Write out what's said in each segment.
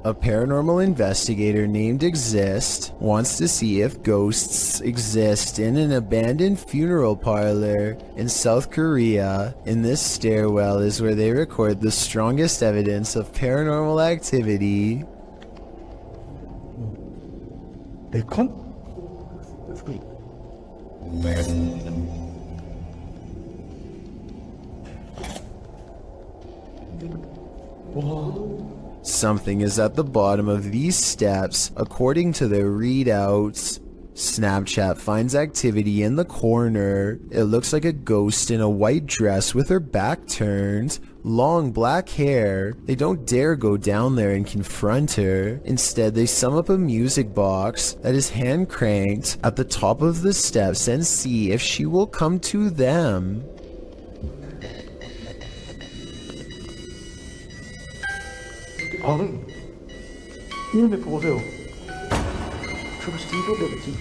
A paranormal investigator named Exist wants to see if ghosts exist in an abandoned funeral parlor in South Korea. In this stairwell is where they record the strongest evidence of paranormal activity. Something is at the bottom of these steps, according to their readouts. Snapchat finds activity in the corner. It looks like a ghost in a white dress with her back turned, long black hair. They don't dare go down there and confront her. Instead, they sum up a music box that is hand cranked at the top of the steps and see if she will come to them. 이놈의 보세요. 저거 진짜 이도되겠지.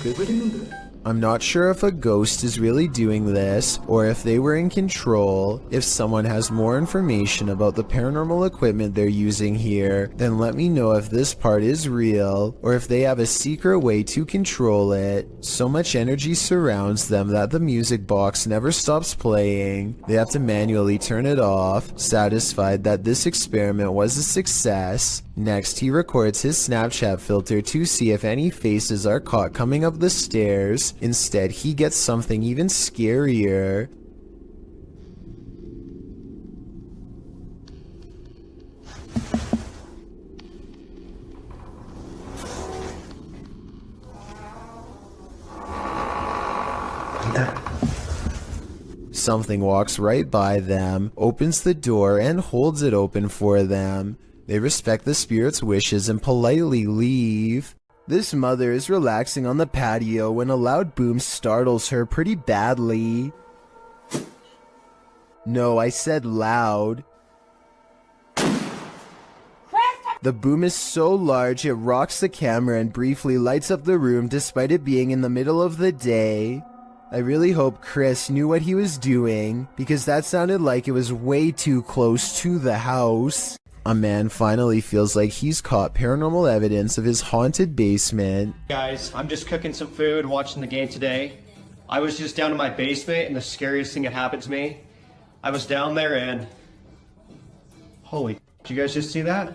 왜 있는데? I'm not sure if a ghost is really doing this, or if they were in control. If someone has more information about the paranormal equipment they're using here, then let me know if this part is real, or if they have a secret way to control it. So much energy surrounds them that the music box never stops playing. They have to manually turn it off, satisfied that this experiment was a success. Next, he records his Snapchat filter to see if any faces are caught coming up the stairs. Instead, he gets something even scarier. Something walks right by them, opens the door, and holds it open for them. They respect the spirit's wishes and politely leave. This mother is relaxing on the patio when a loud boom startles her pretty badly. No, I said loud. The boom is so large it rocks the camera and briefly lights up the room despite it being in the middle of the day. I really hope Chris knew what he was doing, because that sounded like it was way too close to the house. A man finally feels like he's caught paranormal evidence of his haunted basement. Guys, I'm just cooking some food, watching the game today. I was just down in my basement and the scariest thing that happened to me. I was down there and... Holy, did you guys just see that?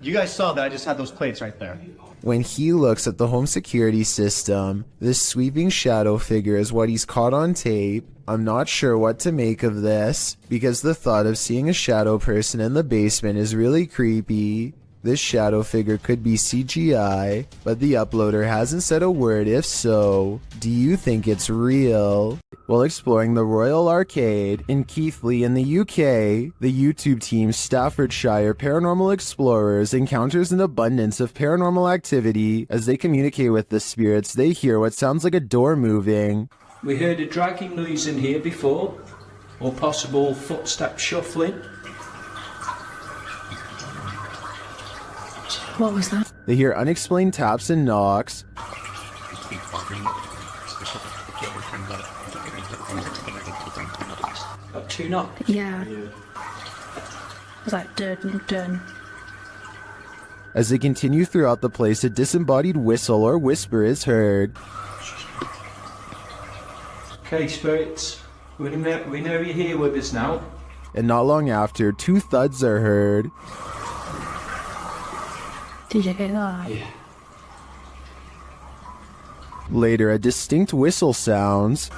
You guys saw that I just had those plates right there. When he looks at the home security system, this sweeping shadow figure is what he's caught on tape. I'm not sure what to make of this, because the thought of seeing a shadow person in the basement is really creepy. This shadow figure could be CGI, but the uploader hasn't said a word if so. Do you think it's real? While exploring the Royal Arcade in Keighley in the UK, the YouTube team Staffordshire Paranormal Explorers encounters an abundance of paranormal activity. As they communicate with the spirits, they hear what sounds like a door moving. We heard a dragging noise in here before, or possible footsteps shuffling. What was that? They hear unexplained taps and knocks. Got two knocks? Yeah. It was like dun dun. As they continue throughout the place, a disembodied whistle or whisper is heard. Okay, spirits, we know you're here with us now. And not long after, two thuds are heard. Did you hear that? Yeah. Later, a distinct whistle sounds.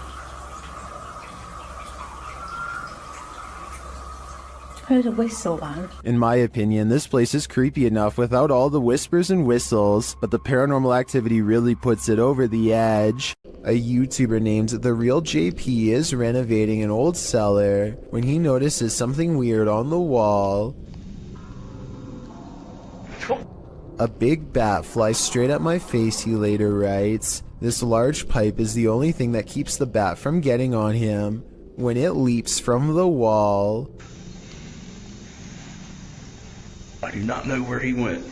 Heard a whistle, man. In my opinion, this place is creepy enough without all the whispers and whistles, but the paranormal activity really puts it over the edge. A YouTuber named The Real JP is renovating an old cellar when he notices something weird on the wall. A big bat flies straight at my face, he later writes. This large pipe is the only thing that keeps the bat from getting on him when it leaps from the wall. I do not know where he went.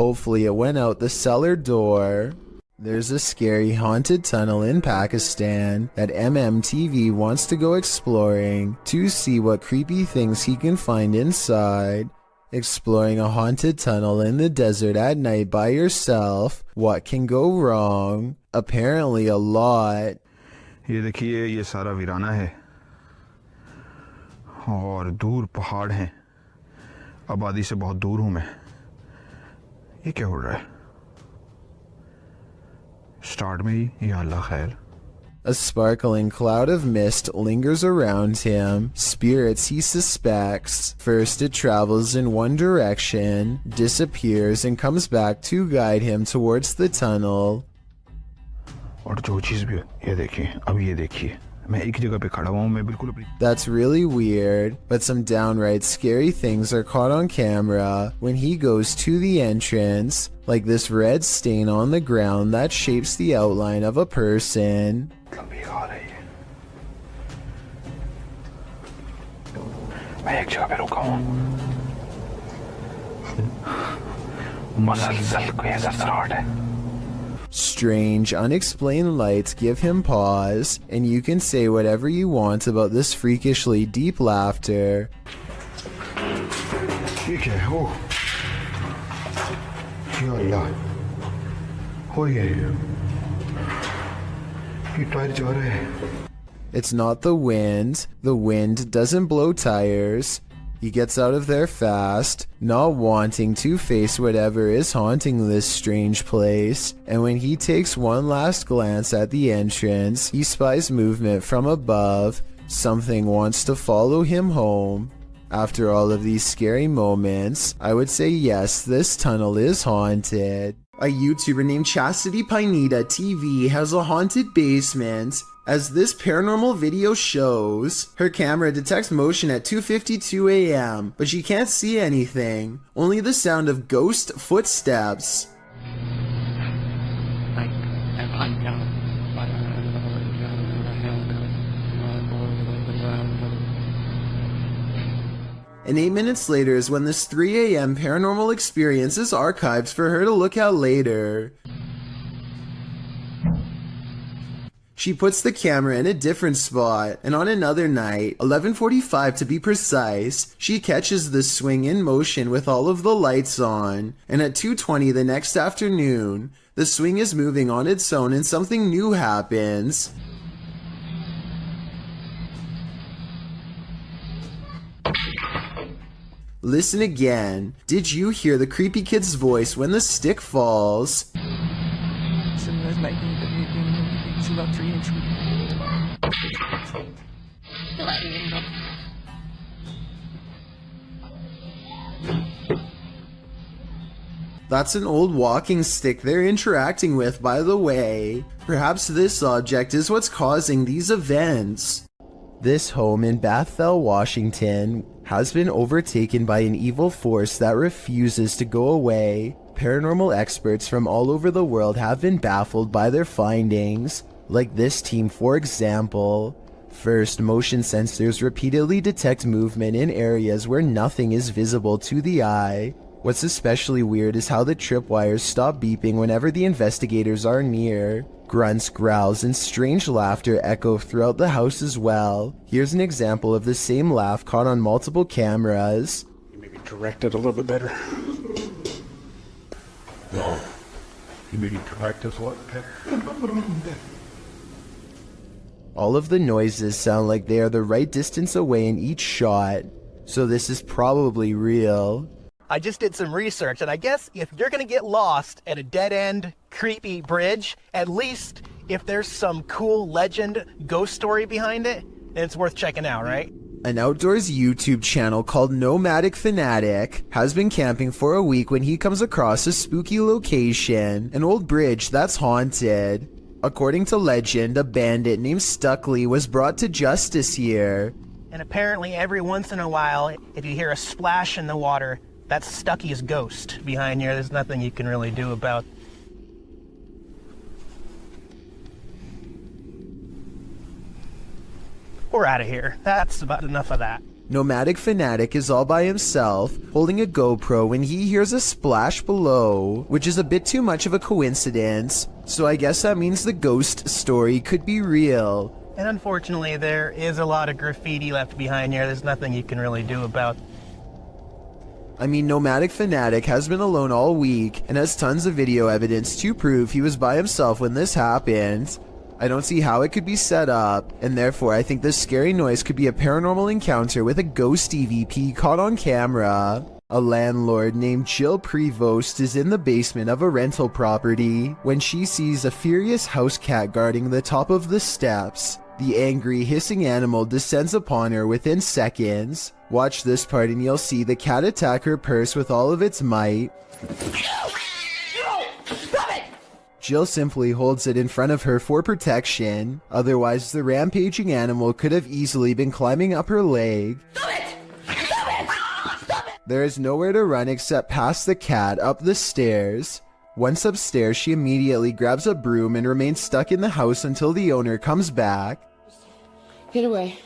Hopefully it went out the cellar door. There's a scary haunted tunnel in Pakistan that MMTV wants to go exploring to see what creepy things he can find inside. Exploring a haunted tunnel in the desert at night by yourself, what can go wrong? Apparently a lot. ये देखिए ये सारा वीराना है और दूर पहाड़ हैं आबादी से बहुत दूर हूं मैं ये क्या हो रहा है स्टार्ट में ही या अल्लाह खैर A sparkling cloud of mist lingers around him, spirits he suspects. First it travels in one direction, disappears and comes back to guide him towards the tunnel. और जो चीज भी ये देखिए अब ये देखिए मैं एक जगह पे खड़ा हुआ हूं मैं बिल्कुल अपनी That's really weird, but some downright scary things are caught on camera when he goes to the entrance, like this red stain on the ground that shapes the outline of a person. लंबी आ रही है मैं एक जगह पे रुका हूं मसलसल कोई असराहट है Strange, unexplained lights give him pause, and you can say whatever you want about this freakishly deep laughter. ये क्या है ओ या अल्लाह हो गया ये टायर जा रहे हैं It's not the wind. The wind doesn't blow tires. He gets out of there fast, not wanting to face whatever is haunting this strange place, and when he takes one last glance at the entrance, he spies movement from above. Something wants to follow him home. After all of these scary moments, I would say yes, this tunnel is haunted. A YouTuber named Chastity Pineda TV has a haunted basement. As this paranormal video shows, her camera detects motion at 2:52 a.m., but she can't see anything, only the sound of ghost footsteps. And 8 minutes later is when this 3 a.m. paranormal experience is archived for her to look at later. She puts the camera in a different spot, and on another night, 11:45 to be precise, she catches the swing in motion with all of the lights on, and at 2:20 the next afternoon, the swing is moving on its own and something new happens. Listen again. Did you hear the creepy kid's voice when the stick falls? That's an old walking stick they're interacting with, by the way. Perhaps this object is what's causing these events. This home in Bethel, Washington, has been overtaken by an evil force that refuses to go away. Paranormal experts from all over the world have been baffled by their findings, like this team for example. First, motion sensors repeatedly detect movement in areas where nothing is visible to the eye. What's especially weird is how the tripwires stop beeping whenever the investigators are near. Grunts, growls, and strange laughter echo throughout the house as well. Here's an example of the same laugh caught on multiple cameras. Maybe direct it a little bit better. No. You maybe direct this what? All of the noises sound like they are the right distance away in each shot, so this is probably real. I just did some research, and I guess if you're going to get lost at a dead-end, creepy bridge, at least if there's some cool legend ghost story behind it, then it's worth checking out, right? An outdoors YouTube channel called Nomadic Fanatic has been camping for a week when he comes across a spooky location, an old bridge that's haunted. According to legend, a bandit named Stuckley was brought to justice here. And apparently every once in a while, if you hear a splash in the water, that's Stucky's ghost behind here. There's nothing you can really do about. We're out of here. That's about enough of that. Nomadic Fanatic is all by himself, holding a GoPro when he hears a splash below, which is a bit too much of a coincidence, so I guess that means the ghost story could be real. And unfortunately, there is a lot of graffiti left behind here. There's nothing you can really do about. I mean, Nomadic Fanatic has been alone all week and has tons of video evidence to prove he was by himself when this happened. I don't see how it could be set up, and therefore I think this scary noise could be a paranormal encounter with a ghost EVP caught on camera. A landlord named Jill Prevost is in the basement of a rental property when she sees a furious house cat guarding the top of the steps. The angry, hissing animal descends upon her within seconds. Watch this part and you'll see the cat attack her purse with all of its might. Jill simply holds it in front of her for protection, otherwise the rampaging animal could have easily been climbing up her leg. There is nowhere to run except past the cat up the stairs. Once upstairs, she immediately grabs a broom and remains stuck in the house until the owner comes back. Get away.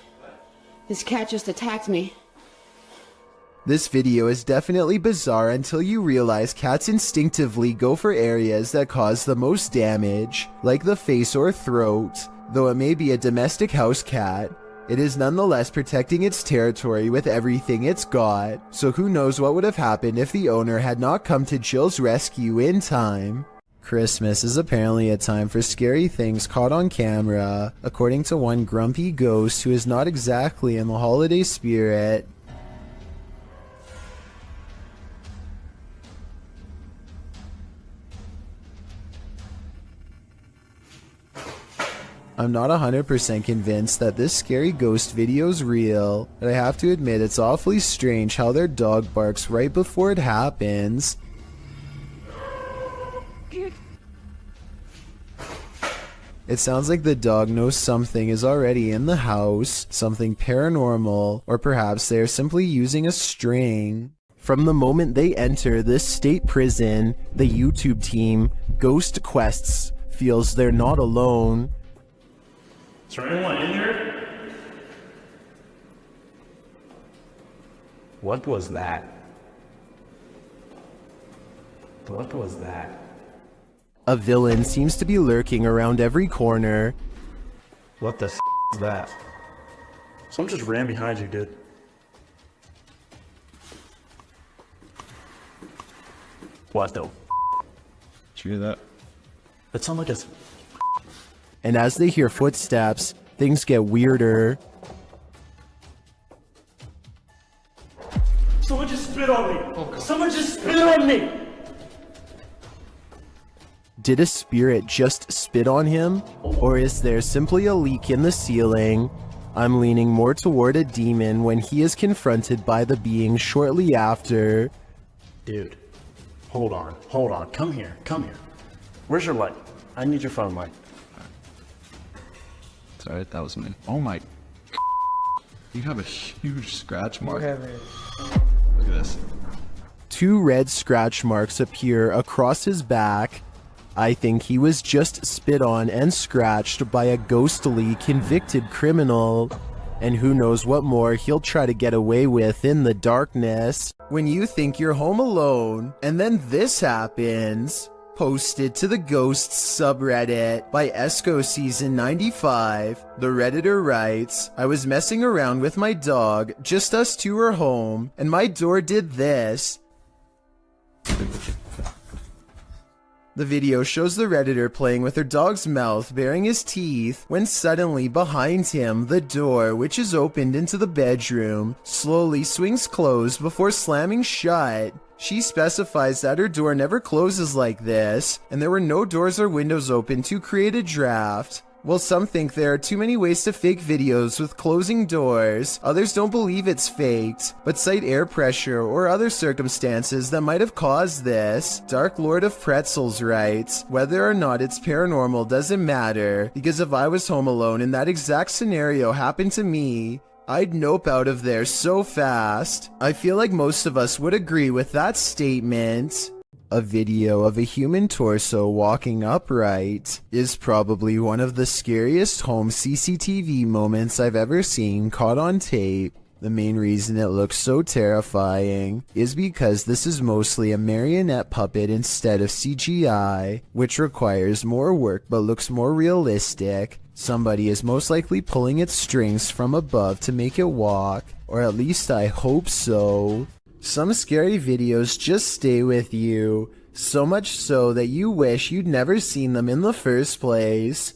This cat just attacked me. This video is definitely bizarre until you realize cats instinctively go for areas that cause the most damage, like the face or throat. Though it may be a domestic house cat, it is nonetheless protecting its territory with everything it's got, so who knows what would have happened if the owner had not come to Jill's rescue in time. Christmas is apparently a time for scary things caught on camera, according to one grumpy ghost who is not exactly in the holiday spirit. I'm not 100% convinced that this scary ghost video's real, but I have to admit it's awfully strange how their dog barks right before it happens. It sounds like the dog knows something is already in the house, something paranormal, or perhaps they are simply using a string. From the moment they enter this state prison, the YouTube team, Ghost Quests, feels they're not alone. Is there anyone in here? What was that? What was that? A villain seems to be lurking around every corner. What the is that? Someone just ran behind you, dude. What the? Did you hear that? That sounded like a... And as they hear footsteps, things get weirder. Someone just spit on me! Oh, someone just spit on me! Did a spirit just spit on him? Or is there simply a leak in the ceiling? I'm leaning more toward a demon when he is confronted by the being shortly after. Dude, hold on, come here. Where's your light? I need your phone light. Sorry, that was me. Oh my... You have a huge scratch mark. Look at this. 2 red scratch marks appear across his back. I think he was just spit on and scratched by a ghostly convicted criminal. And who knows what more he'll try to get away with in the darkness. When you think you're home alone, and then this happens. Posted to the Ghosts subreddit by Esco Season 95, the Redditor writes, I was messing around with my dog, just us two were home, and my door did this. The video shows the Redditor playing with her dog's mouth, baring his teeth, when suddenly behind him, the door, which is opened into the bedroom, slowly swings closed before slamming shut. She specifies that her door never closes like this, and there were no doors or windows open to create a draft. While some think there are too many ways to fake videos with closing doors, others don't believe it's faked, but cite air pressure or other circumstances that might have caused this. Dark Lord of Pretzels writes, whether or not it's paranormal doesn't matter, because if I was home alone and that exact scenario happened to me, I'd nope out of there so fast. I feel like most of us would agree with that statement. A video of a human torso walking upright is probably one of the scariest home CCTV moments I've ever seen caught on tape. The main reason it looks so terrifying is because this is mostly a marionette puppet instead of CGI, which requires more work but looks more realistic. Somebody is most likely pulling its strings from above to make it walk, or at least I hope so. Some scary videos just stay with you, so much so that you wish you'd never seen them in the first place.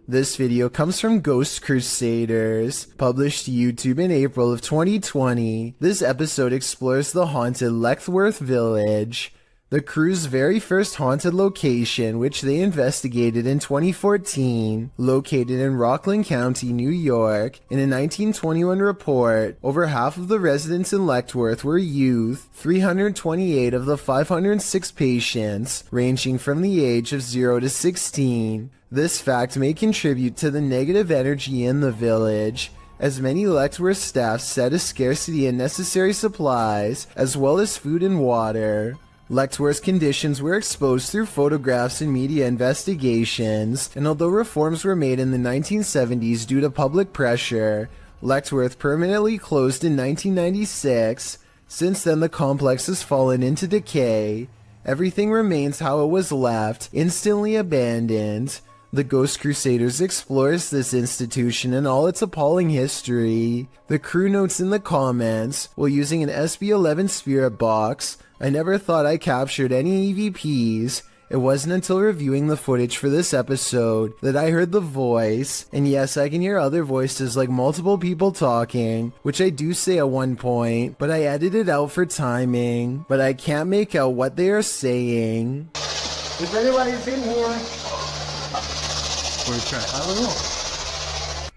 This video comes from Ghost Crusaders, published to YouTube in April of 2020. This episode explores the haunted Letchworth Village, the crew's very first haunted location, which they investigated in 2014. Located in Rockland County, New York, in a 1921 report, over half of the residents in Letchworth were youth, 328 of the 506 patients, ranging from the age of 0 to 16. This fact may contribute to the negative energy in the village, as many Letchworth staff said a scarcity in necessary supplies, as well as food and water. Letchworth's conditions were exposed through photographs and media investigations, and although reforms were made in the 1970s due to public pressure, Letchworth permanently closed in 1996. Since then, the complex has fallen into decay. Everything remains how it was left, instantly abandoned. The Ghost Crusaders explores this institution and all its appalling history. The crew notes in the comments, while using an SB11 spirit box, I never thought I captured any EVPs. It wasn't until reviewing the footage for this episode that I heard the voice, and yes, I can hear other voices like multiple people talking, which I do say at one point, but I edited it out for timing, but I can't make out what they are saying. If anybody's in here,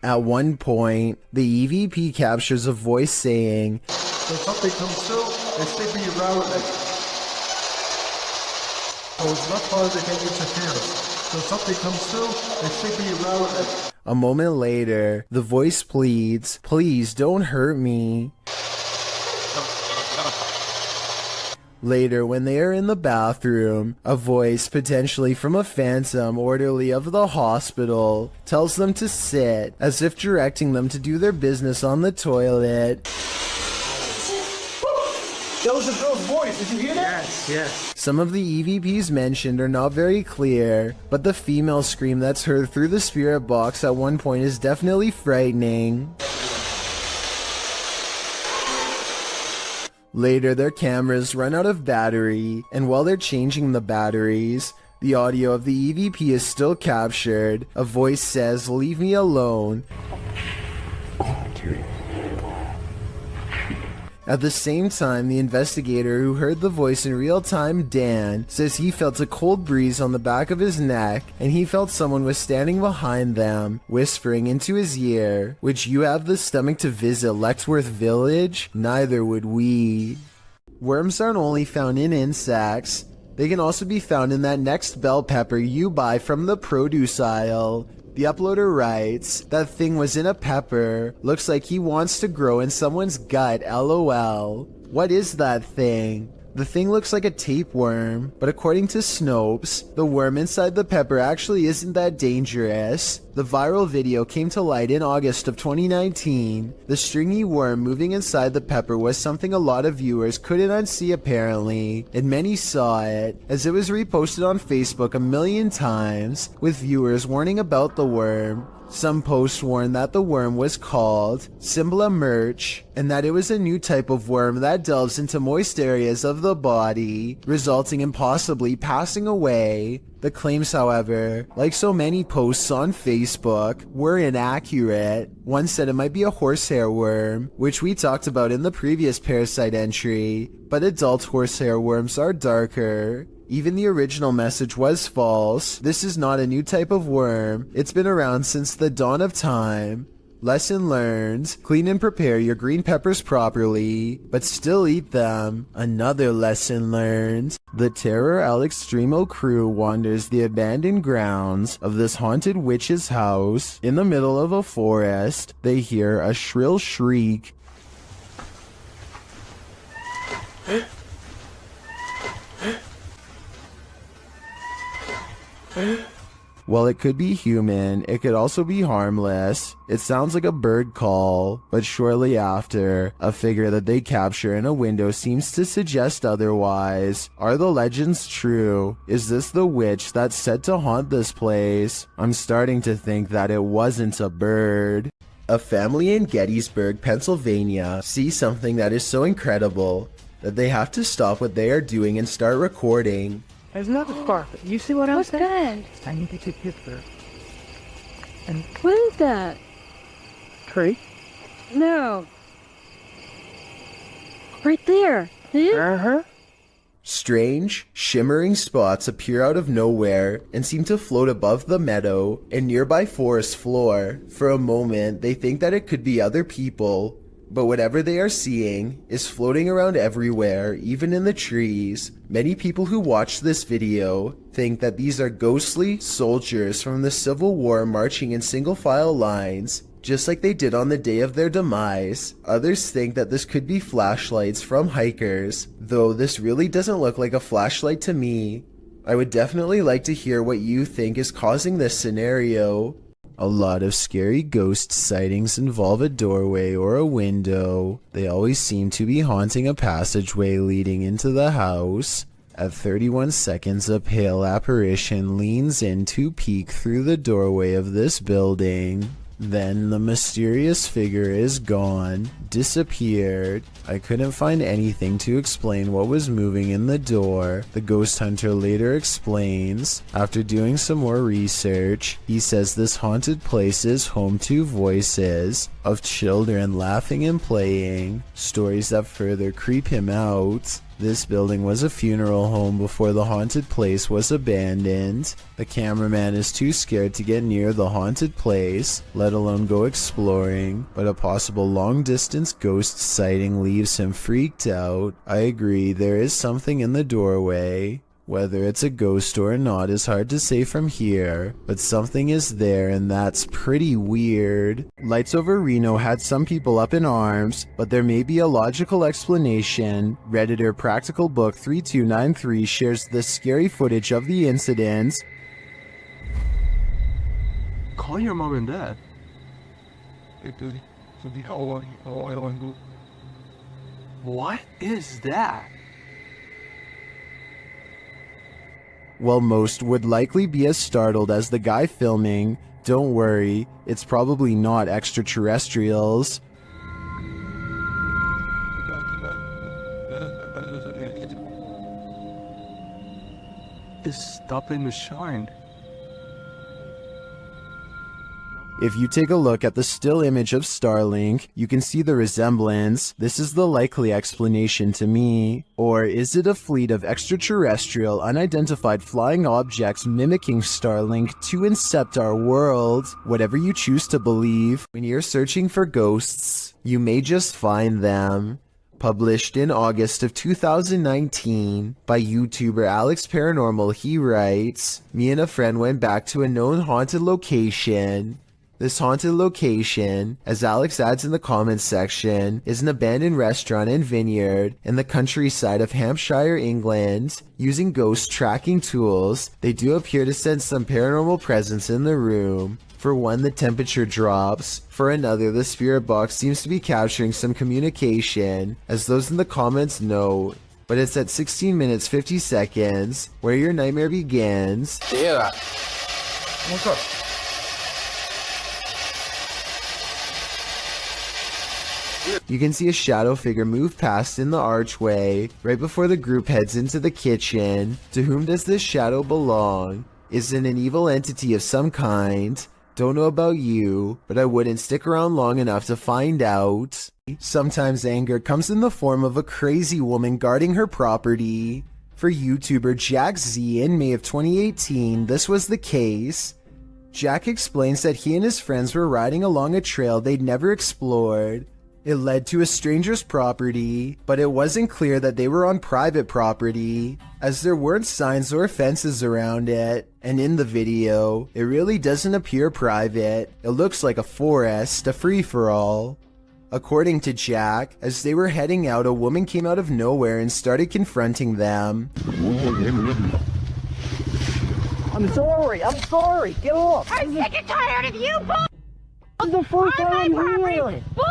At one point, the EVP captures a voice saying, So something comes through, they stick me around like... So it's not causing any interference. So something comes through, they stick me around like... A moment later, the voice pleads, please don't hurt me. Later, when they are in the bathroom, a voice, potentially from a phantom orderly of the hospital, tells them to sit, as if directing them to do their business on the toilet. that was a girl's voice. Did you hear that? Yes. Some of the EVPs mentioned are not very clear, but the female scream that's heard through the spirit box at one point is definitely frightening. Later, their cameras run out of battery, and while they're changing the batteries, the audio of the EVP is still captured. A voice says, "Leave me alone." At the same time, the investigator who heard the voice in real time, Dan, says he felt a cold breeze on the back of his neck, and he felt someone was standing behind them, whispering into his ear, "Would you have the stomach to visit Letchworth Village? Neither would we." Worms aren't only found in insects. They can also be found in that next bell pepper you buy from the produce aisle. The uploader writes, "That thing was in a pepper. Looks like he wants to grow in someone's gut, lol." What is that thing? The thing looks like a tapeworm, but according to Snopes, the worm inside the pepper actually isn't that dangerous. The viral video came to light in August of 2019. The stringy worm moving inside the pepper was something a lot of viewers couldn't unsee apparently, and many saw it, as it was reposted on Facebook a million times, with viewers warning about the worm. Some posts warned that the worm was called Symbla Merch, and that it was a new type of worm that delves into moist areas of the body, resulting in possibly passing away. The claims, however, like so many posts on Facebook, were inaccurate. One said it might be a horsehair worm, which we talked about in the previous parasite entry, but adult horsehair worms are darker. Even the original message was false. This is not a new type of worm. It's been around since the dawn of time. Lesson learned: clean and prepare your green peppers properly, but still eat them. Another lesson learned: the Terror al Extremo crew wanders the abandoned grounds of this haunted witch's house. In the middle of a forest, they hear a shrill shriek. While it could be human, it could also be harmless. It sounds like a bird call, but shortly after, a figure that they capture in a window seems to suggest otherwise. Are the legends true? Is this the witch that's said to haunt this place? I'm starting to think that it wasn't a bird. A family in Gettysburg, Pennsylvania sees something that is so incredible that they have to stop what they are doing and start recording. There's another scarf. You see what I'm saying? I need to take a picture. And What is that? tree. No. Right there. See? Strange, shimmering spots appear out of nowhere and seem to float above the meadow and nearby forest floor. For a moment, they think that it could be other people, but whatever they are seeing is floating around everywhere, even in the trees. Many people who watch this video think that these are ghostly soldiers from the Civil War marching in single file lines, just like they did on the day of their demise. Others think that this could be flashlights from hikers, though this really doesn't look like a flashlight to me. I would definitely like to hear what you think is causing this scenario. A lot of scary ghost sightings involve a doorway or a window. They always seem to be haunting a passageway leading into the house. At 31 seconds, a pale apparition leans in to peek through the doorway of this building. Then the mysterious figure is gone, disappeared. I couldn't find anything to explain what was moving in the door. The ghost hunter later explains, after doing some more research, he says this haunted place is home to voices of children laughing and playing, stories that further creep him out. This building was a funeral home before the haunted place was abandoned. The cameraman is too scared to get near the haunted place, let alone go exploring, but a possible long-distance ghost sighting leaves him freaked out. I agree, there is something in the doorway. Whether it's a ghost or not is hard to say from here, but something is there and that's pretty weird. Lights Over Reno had some people up in arms, but there may be a logical explanation. Redditor Practical Book 3293 shares the scary footage of the incident. Call your mom and dad. What is that? While most would likely be as startled as the guy filming, don't worry, it's probably not extraterrestrials. It's stopping to shine. If you take a look at the still image of Starlink, you can see the resemblance. This is the likely explanation to me. Or is it a fleet of extraterrestrial, unidentified flying objects mimicking Starlink to incept our world? Whatever you choose to believe, when you're searching for ghosts, you may just find them. Published in August of 2019 by YouTuber Alex Paranormal, he writes, "Me and a friend went back to a known haunted location. This haunted location, as Alex adds in the comments section, is an abandoned restaurant and vineyard in the countryside of Hampshire, England. Using ghost tracking tools, they do appear to sense some paranormal presence in the room. For one, the temperature drops. For another, the spirit box seems to be capturing some communication, as those in the comments note. But it's at 16 minutes 50 seconds where your nightmare begins." Yeah. What's up? You can see a shadow figure move past in the archway right before the group heads into the kitchen. To whom does this shadow belong? Is it an evil entity of some kind? Don't know about you, but I wouldn't stick around long enough to find out. Sometimes anger comes in the form of a crazy woman guarding her property. For YouTuber Jack Z in May of 2018, this was the case. Jack explains that he and his friends were riding along a trail they'd never explored. It led to a stranger's property, but it wasn't clear that they were on private property, as there weren't signs or fences around it. And in the video, it really doesn't appear private. It looks like a forest, a free-for-all. According to Jack, as they were heading out, a woman came out of nowhere and started confronting them. I'm sorry. I'm sorry. Get off. I'm sick and tired of you, bull. This is the first time I'm here. Bull.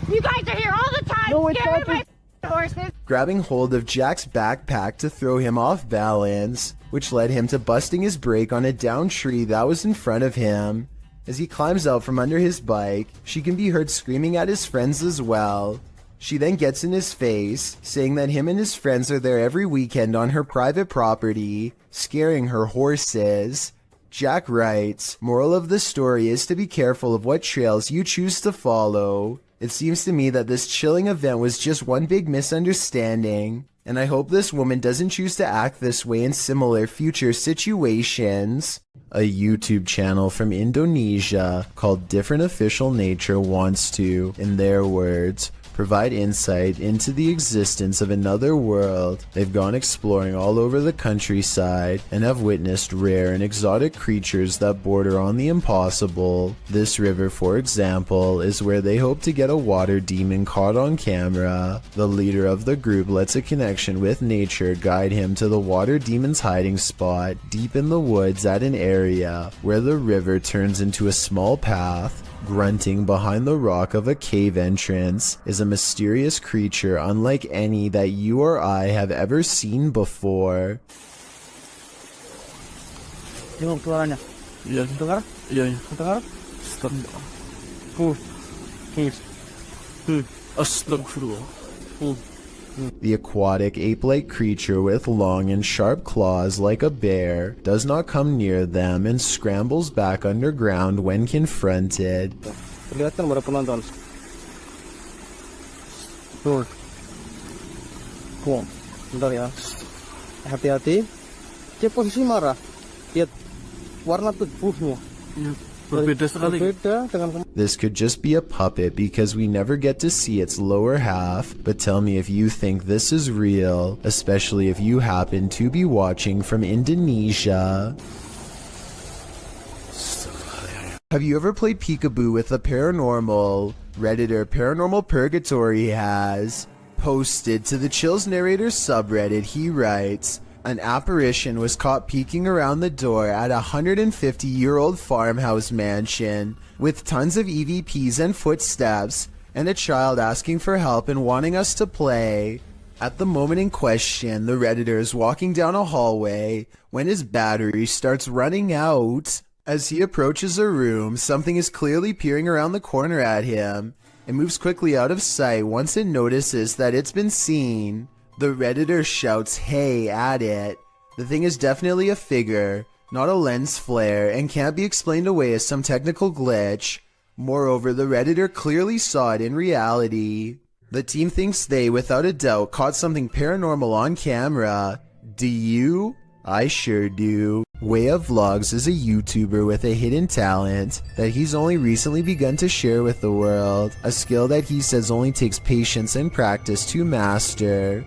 You guys are here all the time. No, it's scaring not my horses. Grabbing hold of Jack's backpack to throw him off balance, which led him to busting his brake on a downed tree that was in front of him. As he climbs out from under his bike, she can be heard screaming at his friends as well. She then gets in his face, saying that him and his friends are there every weekend on her private property, scaring her horses. Jack writes, "Moral of the story is to be careful of what trails you choose to follow. It seems to me that this chilling event was just one big misunderstanding, and I hope this woman doesn't choose to act this way in similar future situations." A YouTube channel from Indonesia called Different Official Nature wants to, in their words, provide insight into the existence of another world. They've gone exploring all over the countryside and have witnessed rare and exotic creatures that border on the impossible. This river, for example, is where they hope to get a water demon caught on camera. The leader of the group lets a connection with nature guide him to the water demon's hiding spot deep in the woods at an area where the river turns into a small path. Grunting behind the rock of a cave entrance is a mysterious creature unlike any that you or I have ever seen before. Yung suaranya. Iya, dengar? Iya, dengar? Astagfirullah. The aquatic ape-like creature with long and sharp claws like a bear does not come near them and scrambles back underground when confronted. Terlihat kan para penonton. Tuh. Bentar ya. Hati-hati. Dia posisi marah. Lihat warna tubuhnya. This could just be a puppet because we never get to see its lower half, but tell me if you think this is real, especially if you happen to be watching from Indonesia. Have you ever played peekaboo with the paranormal? Redditor Paranormal Purgatory has posted to the Chills Narrator subreddit. He writes, "An apparition was caught peeking around the door at a 150-year-old farmhouse mansion with tons of EVPs and footsteps, and a child asking for help and wanting us to play. At the moment in question, the Redditor is walking down a hallway when his battery starts running out. As he approaches a room, something is clearly peering around the corner at him. It moves quickly out of sight once it notices that it's been seen. The Redditor shouts 'hey' at it. The thing is definitely a figure, not a lens flare, and can't be explained away as some technical glitch. Moreover, the Redditor clearly saw it in reality. The team thinks they, without a doubt, caught something paranormal on camera. Do you? I sure do." Way of Vlogs is a YouTuber with a hidden talent that he's only recently begun to share with the world, a skill that he says only takes patience and practice to master.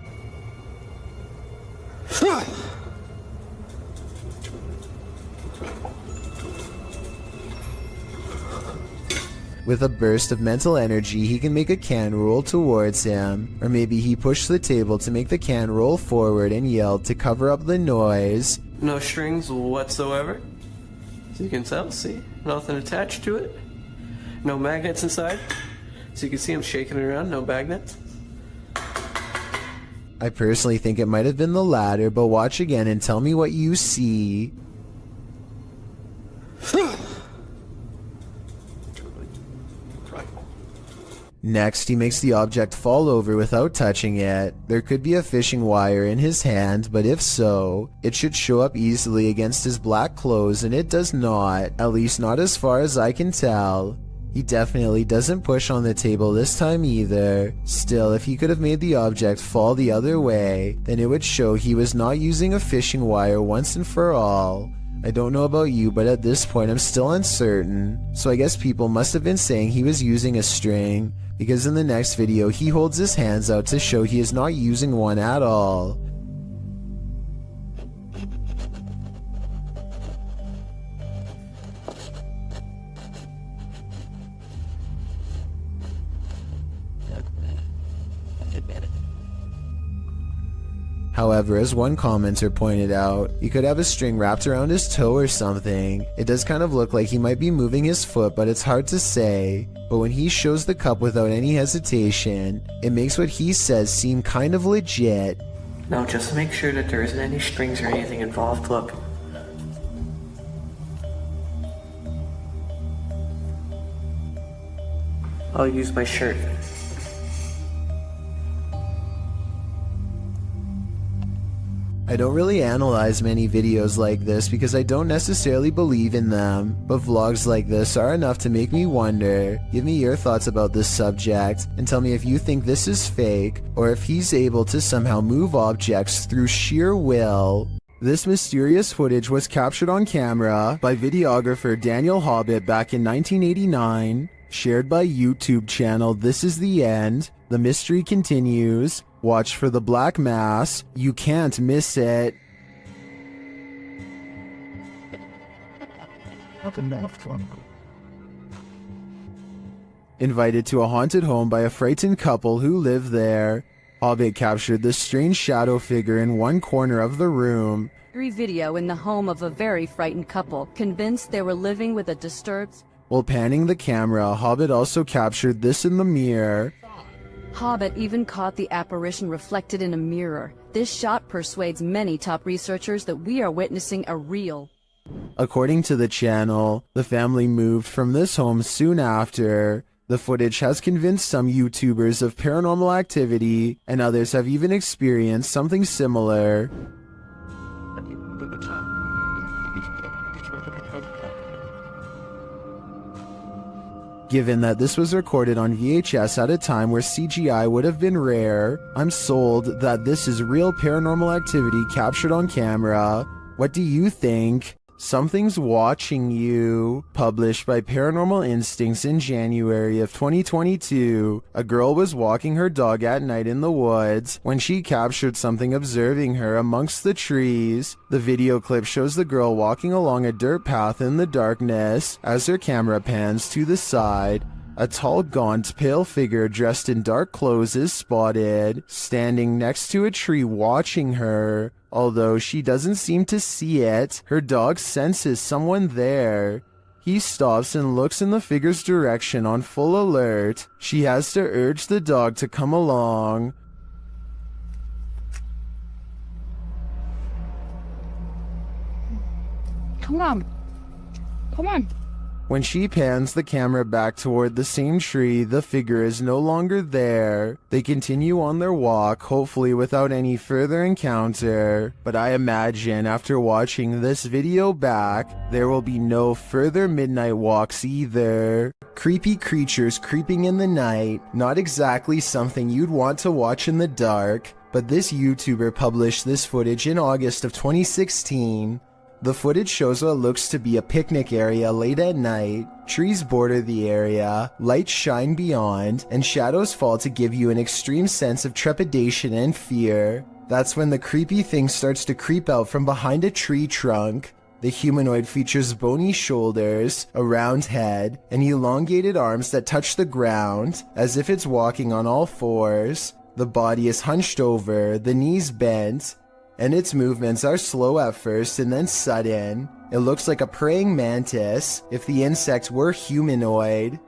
With a burst of mental energy, he can make a can roll towards him. Or maybe he pushed the table to make the can roll forward and yelled to cover up the noise. No strings whatsoever. So you can tell, see? Nothing attached to it. No magnets inside. So you can see him shaking it around, no magnets. I personally think it might have been the latter, but watch again and tell me what you see. Next, he makes the object fall over without touching it. There could be a fishing wire in his hand, but if so, it should show up easily against his black clothes, and it does not, at least not as far as I can tell. He definitely doesn't push on the table this time either. Still, if he could have made the object fall the other way, then it would show he was not using a fishing wire once and for all. I don't know about you, but at this point I'm still uncertain. So I guess people must have been saying he was using a string, because in the next video he holds his hands out to show he is not using one at all. However, as one commenter pointed out, he could have a string wrapped around his toe or something. It does kind of look like he might be moving his foot, but it's hard to say. But when he shows the cup without any hesitation, it makes what he says seem kind of legit. Now just make sure that there isn't any strings or anything involved. Look. I'll use my shirt. I don't really analyze many videos like this because I don't necessarily believe in them, but vlogs like this are enough to make me wonder. Give me your thoughts about this subject and tell me if you think this is fake or if he's able to somehow move objects through sheer will. This mysterious footage was captured on camera by videographer Daniel Hobbit back in 1989, shared by YouTube channel This Is The End. The mystery continues. Watch for the black mass. You can't miss it. Invited to a haunted home by a frightened couple who live there. Hobbit captured this strange shadow figure in one corner of the room. Video in the home of a very frightened couple, convinced they were living with a disturbed... While panning the camera, Hobbit also captured this in the mirror. Hobbit even caught the apparition reflected in a mirror. This shot persuades many top researchers that we are witnessing a real... According to the channel, the family moved from this home soon after. The footage has convinced some YouTubers of paranormal activity, and others have even experienced something similar. Given that this was recorded on VHS at a time where CGI would have been rare, I'm sold that this is real paranormal activity captured on camera. What do you think? Something's Watching You. Published by Paranormal Instincts in January of 2022, a girl was walking her dog at night in the woods when she captured something observing her amongst the trees. The video clip shows the girl walking along a dirt path in the darkness. As her camera pans to the side, a tall, gaunt, pale figure dressed in dark clothes is spotted, standing next to a tree watching her. Although she doesn't seem to see it, her dog senses someone there. He stops and looks in the figure's direction on full alert. She has to urge the dog to come along. Come on. Come on. When she pans the camera back toward the same tree, the figure is no longer there. They continue on their walk, hopefully without any further encounter. But I imagine after watching this video back, there will be no further midnight walks either. Creepy creatures creeping in the night, not exactly something you'd want to watch in the dark, but this YouTuber published this footage in August of 2016. The footage shows what looks to be a picnic area late at night. Trees border the area, lights shine beyond, and shadows fall to give you an extreme sense of trepidation and fear. That's when the creepy thing starts to creep out from behind a tree trunk. The humanoid features bony shoulders, a round head, and elongated arms that touch the ground, as if it's walking on all fours. The body is hunched over, the knees bent, and its movements are slow at first and then sudden. It looks like a praying mantis if the insect were humanoid.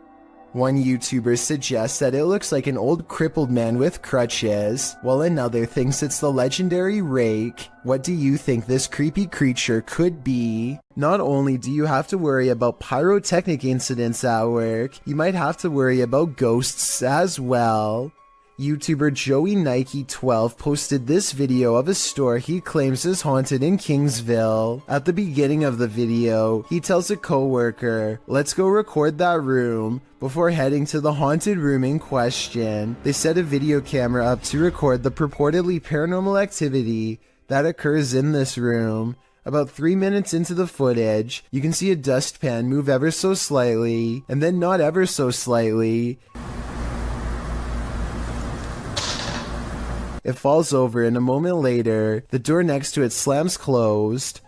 One YouTuber suggests that it looks like an old crippled man with crutches, while another thinks it's the legendary rake. What do you think this creepy creature could be? Not only do you have to worry about pyrotechnic incidents at work, you might have to worry about ghosts as well. YouTuber Joey Nike 12 posted this video of a store he claims is haunted in Kingsville. At the beginning of the video, he tells a coworker, "Let's go record that room," before heading to the haunted room in question. They set a video camera up to record the purportedly paranormal activity that occurs in this room. About 3 minutes into the footage, you can see a dustpan move ever so slightly, and then not ever so slightly. It falls over, and a moment later, the door next to it slams closed.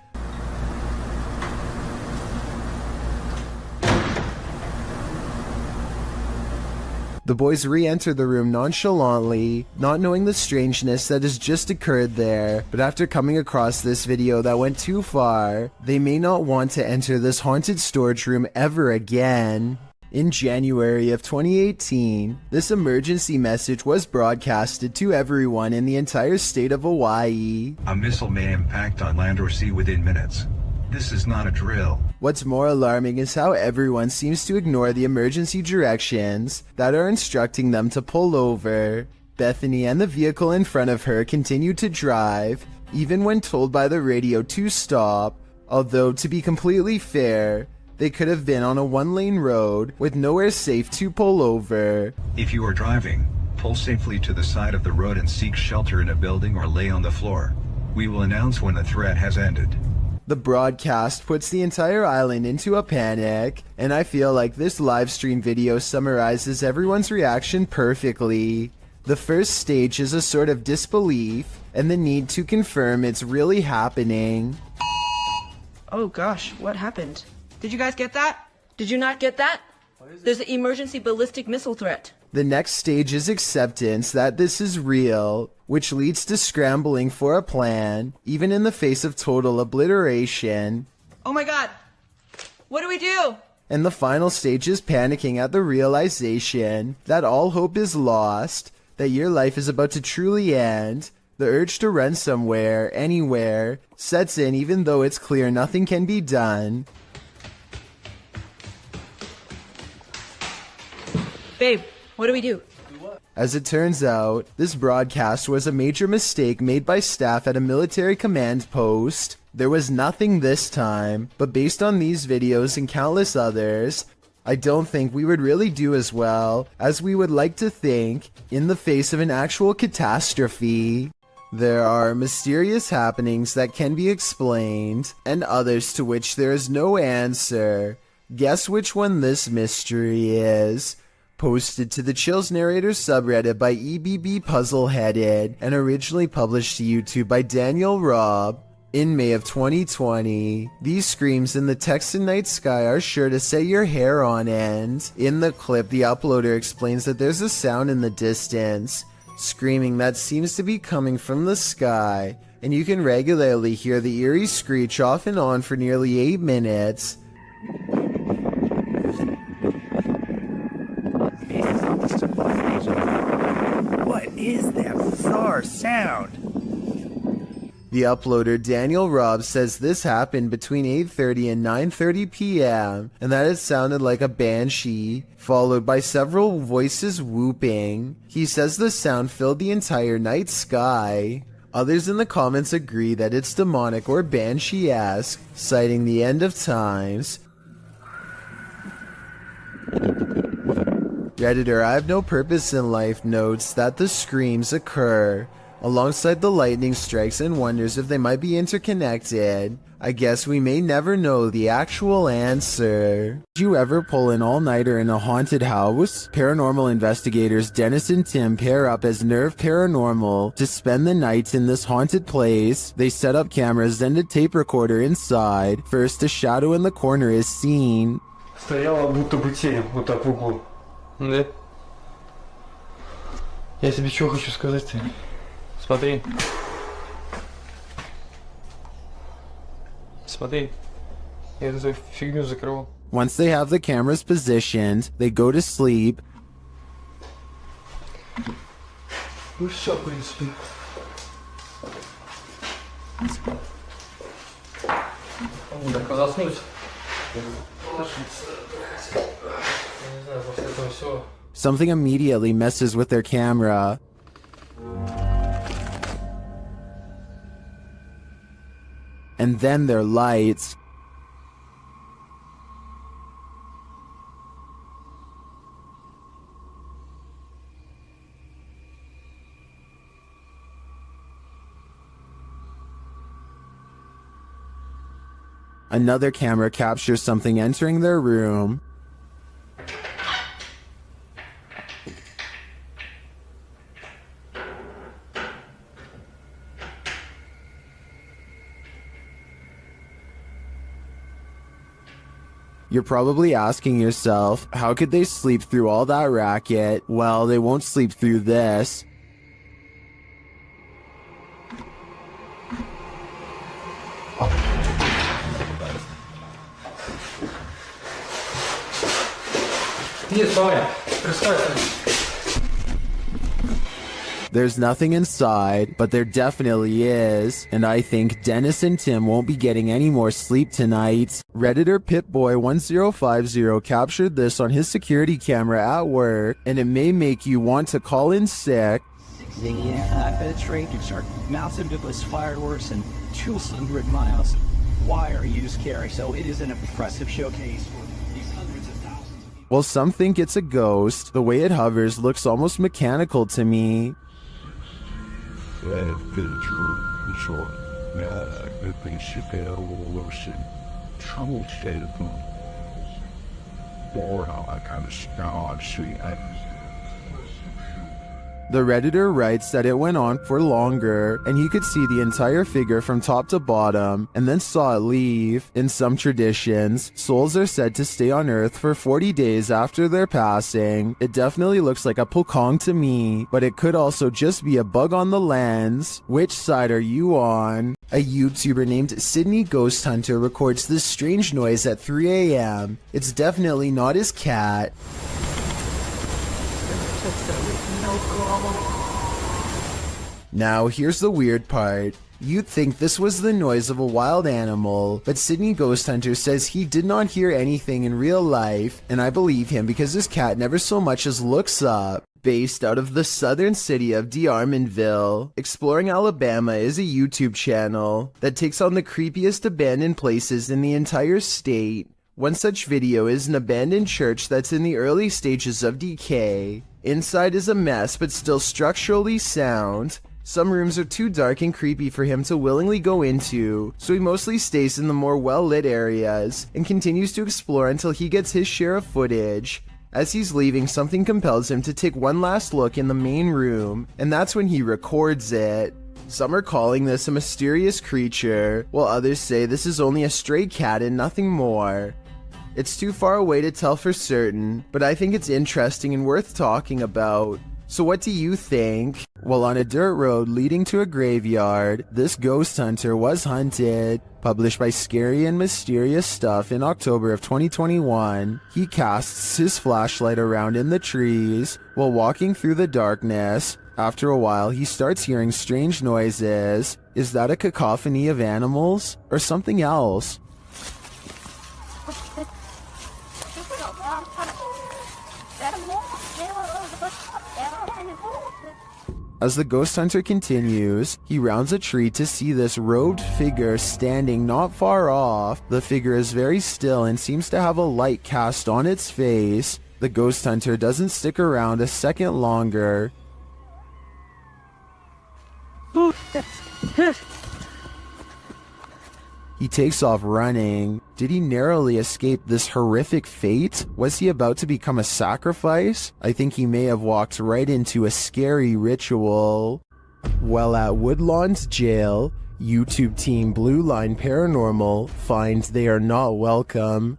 The boys re-enter the room nonchalantly, not knowing the strangeness that has just occurred there, but after coming across this video that went too far, they may not want to enter this haunted storage room ever again. In January of 2018, this emergency message was broadcasted to everyone in the entire state of Hawaii. A missile may impact on land or sea within minutes. This is not a drill. What's more alarming is how everyone seems to ignore the emergency directions that are instructing them to pull over. Bethany and the vehicle in front of her continue to drive, even when told by the radio to stop, although to be completely fair, they could have been on a one-lane road with nowhere safe to pull over. If you are driving, pull safely to the side of the road and seek shelter in a building or lay on the floor. We will announce when the threat has ended. The broadcast puts the entire island into a panic, and I feel like this live stream video summarizes everyone's reaction perfectly. The first stage is a sort of disbelief, and the need to confirm it's really happening. Oh gosh, what happened? Did you guys get that? Did you not get that? There's an emergency ballistic missile threat. The next stage is acceptance that this is real, which leads to scrambling for a plan, even in the face of total obliteration. Oh my god! What do we do? And the final stage is panicking at the realization that all hope is lost, that your life is about to truly end. The urge to run somewhere, anywhere, sets in even though it's clear nothing can be done. Babe, what do we do? As it turns out, this broadcast was a major mistake made by staff at a military command post. There was nothing this time, but based on these videos and countless others, I don't think we would really do as well as we would like to think in the face of an actual catastrophe. There are mysterious happenings that can be explained, and others to which there is no answer. Guess which one this mystery is? Posted to the Chills Narrator subreddit by EBB Puzzleheaded and originally published to YouTube by Daniel Robb in May of 2020. These screams in the Texan night sky are sure to set your hair on end. In the clip, the uploader explains that there's a sound in the distance, screaming that seems to be coming from the sky, and you can regularly hear the eerie screech off and on for nearly 8 minutes. What is that bizarre sound? The uploader Daniel Robb says this happened between 8:30 and 9:30 p.m. and that it sounded like a banshee, followed by several voices whooping. He says the sound filled the entire night sky. Others in the comments agree that it's demonic or banshee-esque, citing the end of times. Redditor I Have No Purpose in Life notes that the screams occur alongside the lightning strikes and wonders if they might be interconnected. I guess we may never know the actual answer. Did you ever pull an all-nighter in a haunted house? Paranormal investigators Dennis and Tim pair up as Nerve Paranormal to spend the night in this haunted place. They set up cameras and a tape recorder inside. First, a shadow in the corner is seen. Стояла будто бы тень вот так в углу. Да? Я тебе что хочу сказать-то? Смотри. Смотри. Я эту фигню закрыл. Once they have the cameras positioned, they go to sleep. Ну все, в принципе. Так, заснуть. Something immediately messes with their camera. And then their lights. Another camera captures something entering their room. You're probably asking yourself, how could they sleep through all that racket? Well, they won't sleep through this. There's nothing inside, but there definitely is, and I think Dennis and Tim won't be getting any more sleep tonight. Redditor Pitboy1050 captured this on his security camera at work, and it may make you want to call in sick. The penetrators are massive device fireworks and 200 miles. Why are you scary? So it is an impressive showcase for these hundreds of thousands. Well, some think it's a ghost. The way it hovers looks almost mechanical to me. The Redditor writes that it went on for longer, and he could see the entire figure from top to bottom, and then saw it leave. In some traditions, souls are said to stay on Earth for 40 days after their passing. It definitely looks like a pokong to me, but it could also just be a bug on the lens. Which side are you on? A YouTuber named Sydney Ghost Hunter records this strange noise at 3 a.m. It's definitely not his cat. Now, here's the weird part. You'd think this was the noise of a wild animal, but Sydney Ghost Hunter says he did not hear anything in real life, and I believe him because his cat never so much as looks up. Based out of the southern city of DeArmonville, Exploring Alabama is a YouTube channel that takes on the creepiest abandoned places in the entire state. One such video is an abandoned church that's in the early stages of decay. Inside is a mess but still structurally sound. Some rooms are too dark and creepy for him to willingly go into, so he mostly stays in the more well-lit areas and continues to explore until he gets his share of footage. As he's leaving, something compels him to take one last look in the main room, and that's when he records it. Some are calling this a mysterious creature, while others say this is only a stray cat and nothing more. It's too far away to tell for certain, but I think it's interesting and worth talking about. So what do you think? Well, on a dirt road leading to a graveyard, this ghost hunter was hunted. Published by Scary and Mysterious Stuff in October of 2021, he casts his flashlight around in the trees while walking through the darkness. After a while, he starts hearing strange noises. Is that a cacophony of animals or something else? As the ghost hunter continues, he rounds a tree to see this robed figure standing not far off. The figure is very still and seems to have a light cast on its face. The ghost hunter doesn't stick around a second longer. He takes off running. Did he narrowly escape this horrific fate? Was he about to become a sacrifice? I think he may have walked right into a scary ritual. While at Woodlawn's jail, YouTube team Blue Line Paranormal finds they are not welcome.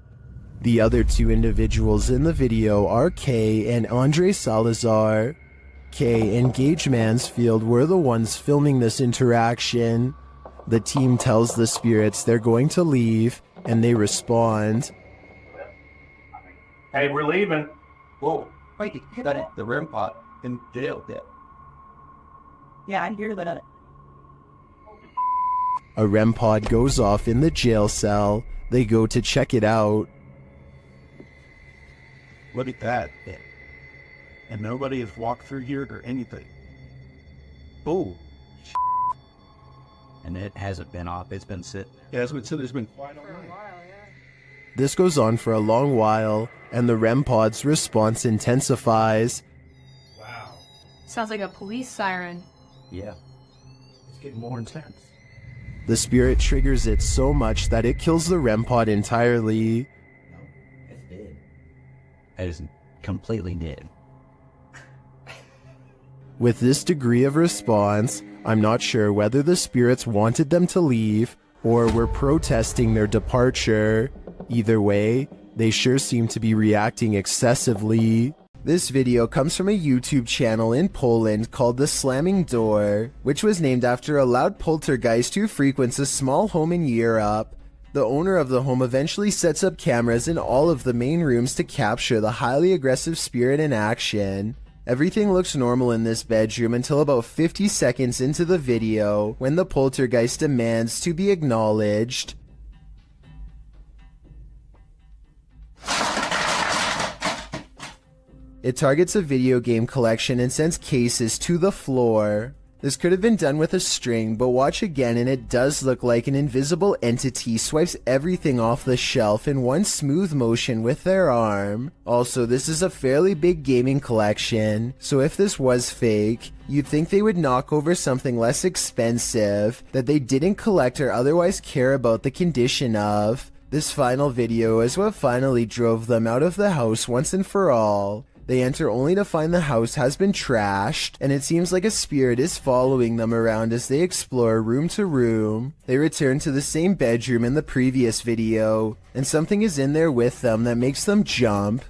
The other two individuals in the video are Kay and Andre Salazar. Kay and Gage Mansfield were the ones filming this interaction. The team tells the spirits they're going to leave, and they respond. Hey, we're leaving. Whoa, wait, that the REM pod in jail yet? Yeah, I hear that. A REM pod goes off in the jail cell. They go to check it out. Look at that. And nobody has walked through here or anything. Oh. And it hasn't been off. It's been sitting. Yeah, as we said, there's been quite a while. This goes on for a long while, and the REM pod's response intensifies. Wow. Sounds like a police siren. Yeah. It's getting more intense. The spirit triggers it so much that it kills the REM pod entirely. No, it's dead. It is completely dead. With this degree of response, I'm not sure whether the spirits wanted them to leave or were protesting their departure. Either way, They sure seem to be reacting excessively. This video comes from a YouTube channel in Poland called The Slamming Door, which was named after a loud poltergeist who frequents a small home in Europe. The owner of the home eventually sets up cameras in all of the main rooms to capture the highly aggressive spirit in action. Everything looks normal in this bedroom until about 50 seconds into the video, when the poltergeist demands to be acknowledged. It targets a video game collection and sends cases to the floor. This could have been done with a string, but watch again and it does look like an invisible entity swipes everything off the shelf in one smooth motion with their arm. Also, this is a fairly big gaming collection, so if this was fake, you'd think they would knock over something less expensive that they didn't collect or otherwise care about the condition of. This final video is what finally drove them out of the house once and for all. They enter only to find the house has been trashed, and it seems like a spirit is following them around as they explore room to room. They return to the same bedroom in the previous video, and something is in there with them that makes them jump.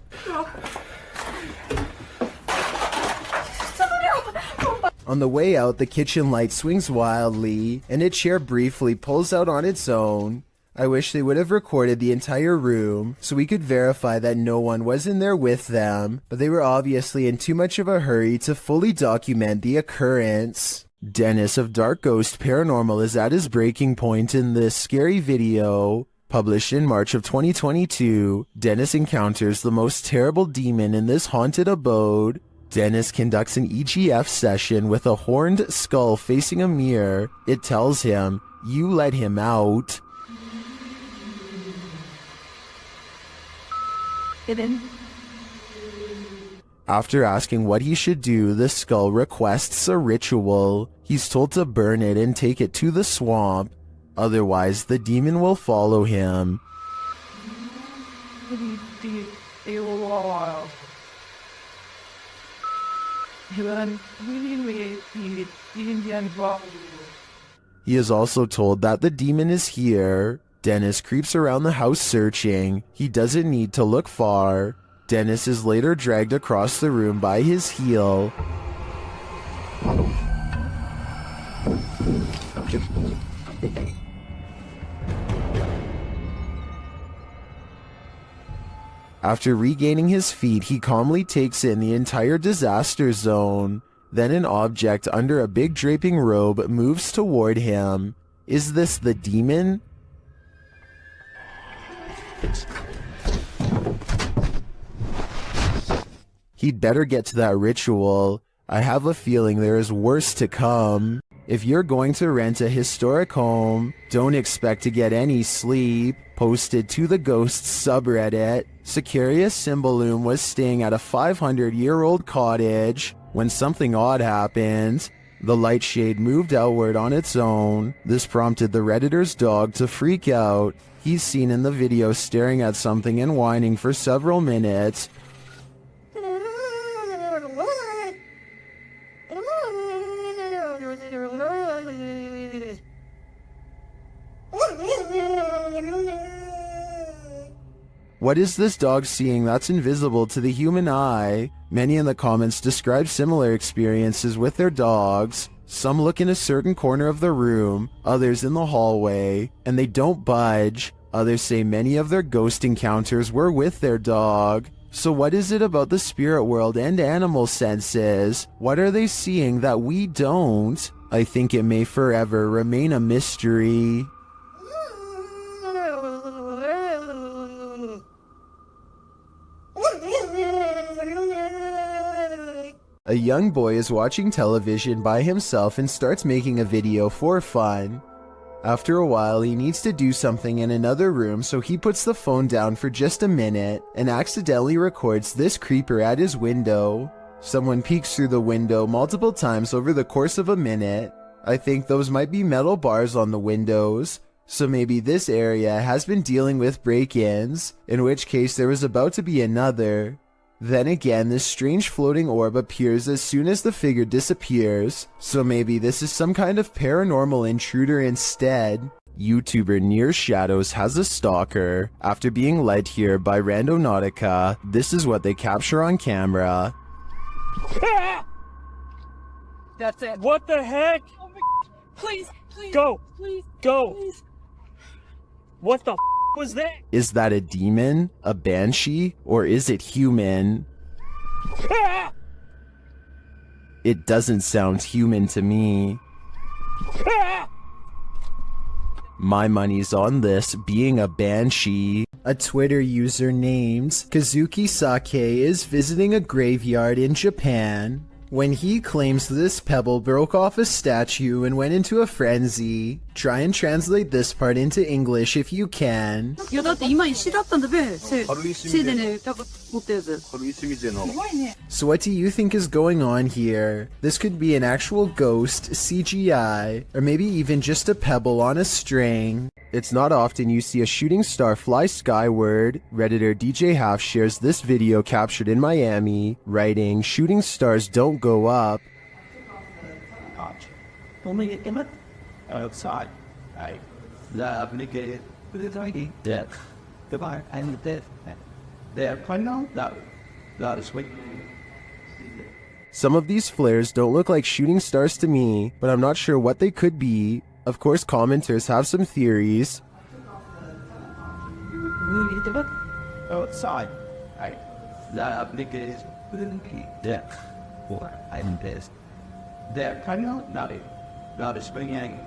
On the way out, the kitchen light swings wildly, and a chair briefly pulls out on its own. I wish they would have recorded the entire room so we could verify that no one was in there with them, but they were obviously in too much of a hurry to fully document the occurrence. Dennis of Dark Ghost Paranormal is at his breaking point in this scary video. Published in March of 2022, Dennis encounters the most terrible demon in this haunted abode. Dennis conducts an EGF session with a horned skull facing a mirror. It tells him, "You let him out." After asking what he should do, the skull requests a ritual. He's told to burn it and take it to the swamp. Otherwise, the demon will follow him. He is also told that the demon is here. Dennis creeps around the house searching. He doesn't need to look far. Dennis is later dragged across the room by his heel. After regaining his feet, he calmly takes in the entire disaster zone. Then an object under a big draping robe moves toward him. Is this the demon? He'd better get to that ritual. I have a feeling there is worse to come. If you're going to rent a historic home, don't expect to get any sleep. Posted to the Ghosts subreddit, Sicarius Cymbalum was staying at a 500-year-old cottage when something odd happened. The light shade moved outward on its own. This prompted the Redditor's dog to freak out. He's seen in the video staring at something and whining for several minutes. What is this dog seeing that's invisible to the human eye? Many in the comments describe similar experiences with their dogs. Some look in a certain corner of the room, others in the hallway, and they don't budge. Others say many of their ghost encounters were with their dog. So what is it about the spirit world and animal senses? What are they seeing that we don't? I think it may forever remain a mystery. A young boy is watching television by himself and starts making a video for fun. After a while, he needs to do something in another room, so he puts the phone down for just a minute and accidentally records this creeper at his window. Someone peeks through the window multiple times over the course of a minute. I think those might be metal bars on the windows, so maybe this area has been dealing with break-ins, in which case there was about to be another. Then again, this strange floating orb appears as soon as the figure disappears, so maybe this is some kind of paranormal intruder instead. YouTuber Near Shadows has a stalker. After being led here by Randonautica, this is what they capture on camera. That's it. What the heck? Oh my, please, go. Please, go. Please. What the was that? Is that a demon, a banshee, or is it human? It doesn't sound human to me. My money's on this being a banshee. A Twitter user named Kazuki Sake is visiting a graveyard in Japan when he claims this pebble broke off a statue and went into a frenzy. Try and translate this part into English if you can. 야, 나 이마 씨 났던데 왜? 세대네. So what do you think is going on here? This could be an actual ghost, CGI, or maybe even just a pebble on a string. It's not often you see a shooting star fly skyward. Redditor DJ Half shares this video captured in Miami, writing, "Shooting stars don't go up." Outside. I love negative with it already. Death. Goodbye. And death. There. Quite now. That is sweet. Some of these flares don't look like shooting stars to me, but I'm not sure what they could be. Of course, commenters have some theories. Outside. I love negative with it. Death. Or I'm death. There. Quite now. That is springing.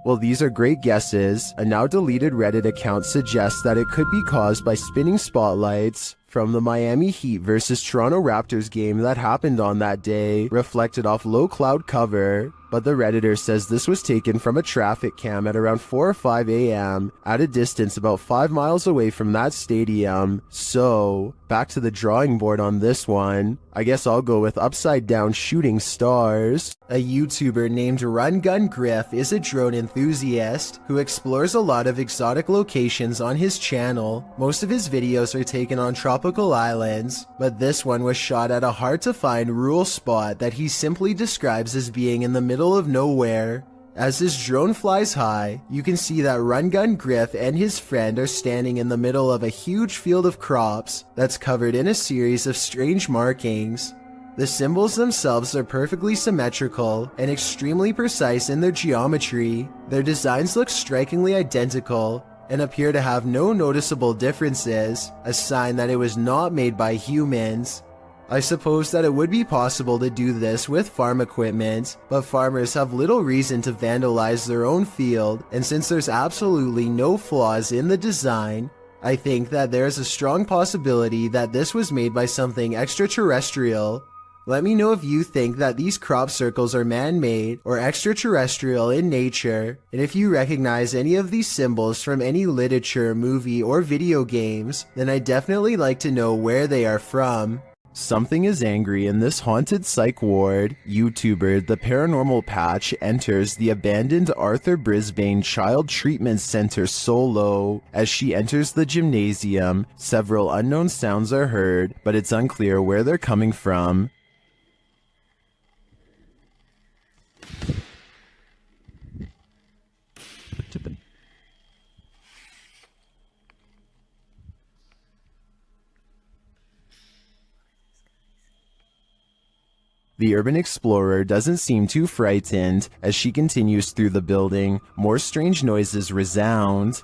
Well, these are great guesses. A now deleted Reddit account suggests that it could be caused by spinning spotlights from the Miami Heat versus Toronto Raptors game that happened on that day, reflected off low cloud cover. But the Redditor says this was taken from a traffic cam at around 4 or 5 a.m. at a distance about 5 miles away from that stadium. So, back to the drawing board on this one. I guess I'll go with upside down shooting stars. A YouTuber named Run Gun Griff is a drone enthusiast who explores a lot of exotic locations on his channel. Most of his videos are taken on tropical islands, but this one was shot at a hard to find rural spot that he simply describes as being in the middle of nowhere. As his drone flies high, you can see that Run Gun Griff and his friend are standing in the middle of a huge field of crops that's covered in a series of strange markings. The symbols themselves are perfectly symmetrical and extremely precise in their geometry. Their designs look strikingly identical and appear to have no noticeable differences, a sign that it was not made by humans. I suppose that it would be possible to do this with farm equipment, but farmers have little reason to vandalize their own field, and since there's absolutely no flaws in the design, I think that there's a strong possibility that this was made by something extraterrestrial. Let me know if you think that these crop circles are man-made or extraterrestrial in nature, and if you recognize any of these symbols from any literature, movie, or video games, then I'd definitely like to know where they are from. Something is angry in this haunted psych ward. YouTuber The Paranormal Patch enters the abandoned Arthur Brisbane Child Treatment Center solo. As she enters the gymnasium, several unknown sounds are heard, but it's unclear where they're coming from. The urban explorer doesn't seem too frightened. As she continues through the building, more strange noises resound.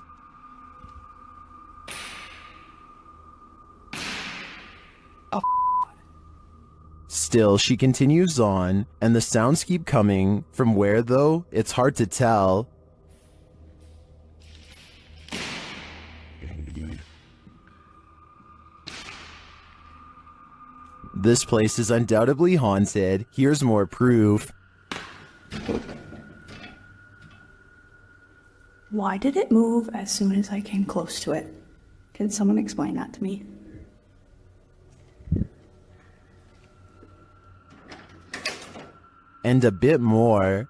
Still, she continues on, and the sounds keep coming. From where, though, it's hard to tell. This place is undoubtedly haunted. Here's more proof. Why did it move as soon as I came close to it? Can someone explain that to me? And a bit more.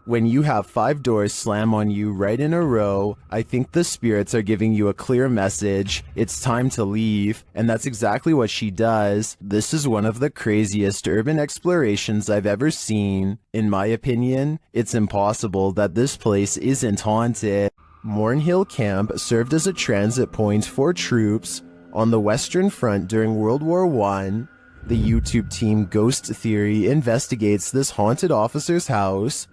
When you have 5 doors slam on you right in a row, I think the spirits are giving you a clear message. It's time to leave, and that's exactly what she does. This is one of the craziest urban explorations I've ever seen. In my opinion, it's impossible that this place isn't haunted. Mornhill Camp served as a transit point for troops on the Western Front during World War I. The YouTube team Ghost Theory investigates this haunted officer's house.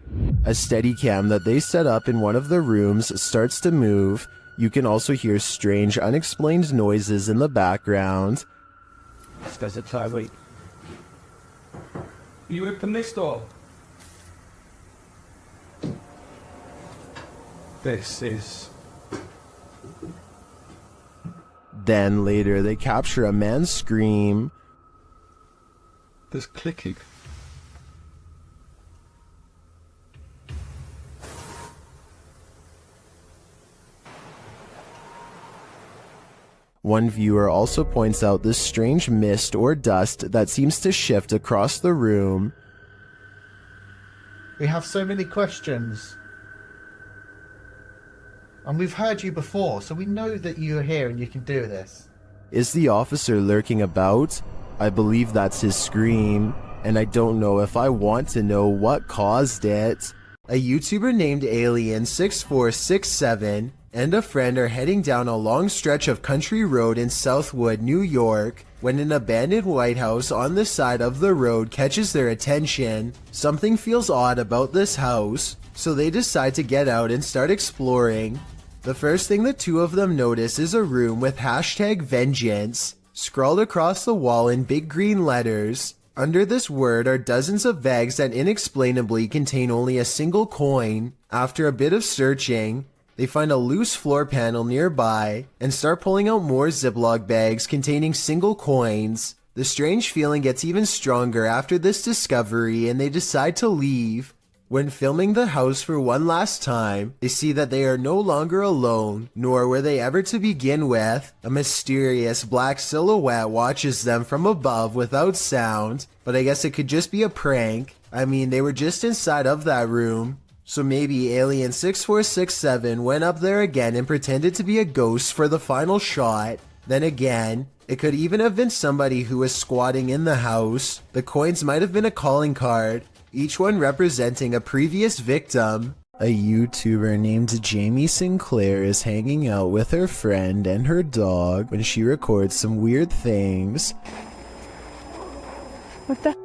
A Steadicam that they set up in one of the rooms starts to move. You can also hear strange, unexplained noises in the background. You open this door. This is... Then later they capture a man's scream. There's clicking. One viewer also points out this strange mist or dust that seems to shift across the room. We have so many questions. And we've heard you before, so we know that you're here and you can do this. Is the officer lurking about? I believe that's his scream, and I don't know if I want to know what caused it. A YouTuber named Alien6467 and a friend are heading down a long stretch of country road in Southwood, New York, when an abandoned White House on the side of the road catches their attention. Something feels odd about this house, so they decide to get out and start exploring. The first thing the two of them notice is a room with #vengeance scrawled across the wall in big green letters. Under this word are dozens of bags that inexplainably contain only a single coin. After a bit of searching, they find a loose floor panel nearby and start pulling out more Ziploc bags containing single coins. The strange feeling gets even stronger after this discovery and they decide to leave. When filming the house for one last time, they see that they are no longer alone, nor were they ever to begin with. A mysterious black silhouette watches them from above without sound, but I guess it could just be a prank. I mean, they were just inside of that room. So maybe Alien6467 went up there again and pretended to be a ghost for the final shot. Then again, it could even have been somebody who was squatting in the house. The coins might have been a calling card, each one representing a previous victim. A YouTuber named Jamie Sinclair is hanging out with her friend and her dog when she records some weird things. What the?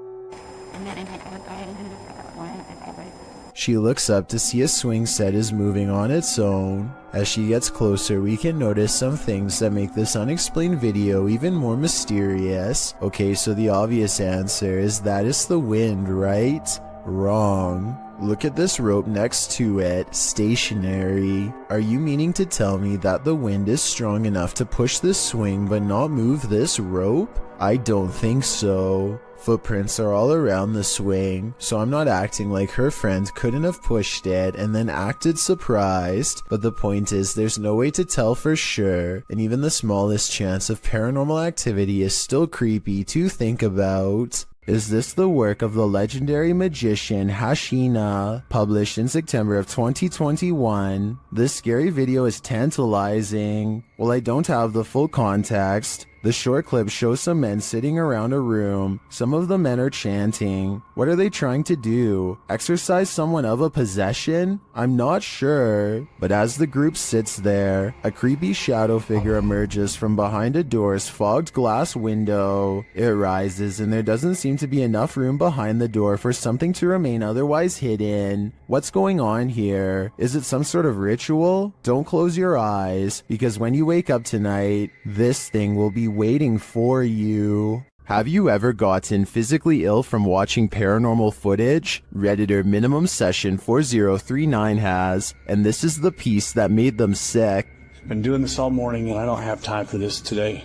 She looks up to see a swing set is moving on its own. As she gets closer, we can notice some things that make this unexplained video even more mysterious. Okay, so the obvious answer is that it's the wind, right? Wrong. Look at this rope next to it, stationary. Are you meaning to tell me that the wind is strong enough to push this swing but not move this rope? I don't think so. Footprints are all around the swing, so I'm not acting like her friend couldn't have pushed it and then acted surprised, but the point is there's no way to tell for sure, and even the smallest chance of paranormal activity is still creepy to think about. Is this the work of the legendary magician Hashina, published in September of 2021? This scary video is tantalizing. Well, I don't have the full context. The short clip shows some men sitting around a room. Some of the men are chanting. What are they trying to do? Exorcise someone of a possession? I'm not sure. But as the group sits there, a creepy shadow figure emerges from behind a door's fogged glass window. It rises and there doesn't seem to be enough room behind the door for something to remain otherwise hidden. What's going on here? Is it some sort of ritual? Don't close your eyes, because when you wake up tonight, this thing will be waiting for you. Have you ever gotten physically ill from watching paranormal footage? Redditor Minimum Session 4039 has, and this is the piece that made them sick. Been doing this all morning and I don't have time for this today.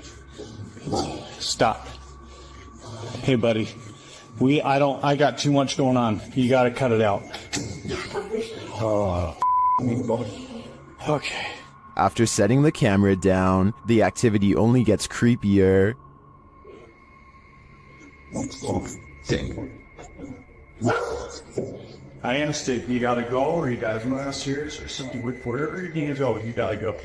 Stop. Hey buddy, I got too much going on. You gotta cut it out. Oh, okay. After setting the camera down, the activity only gets creepier. I understand. You gotta go, or you gotta go downstairs, or something. Wherever you need to go, you gotta go.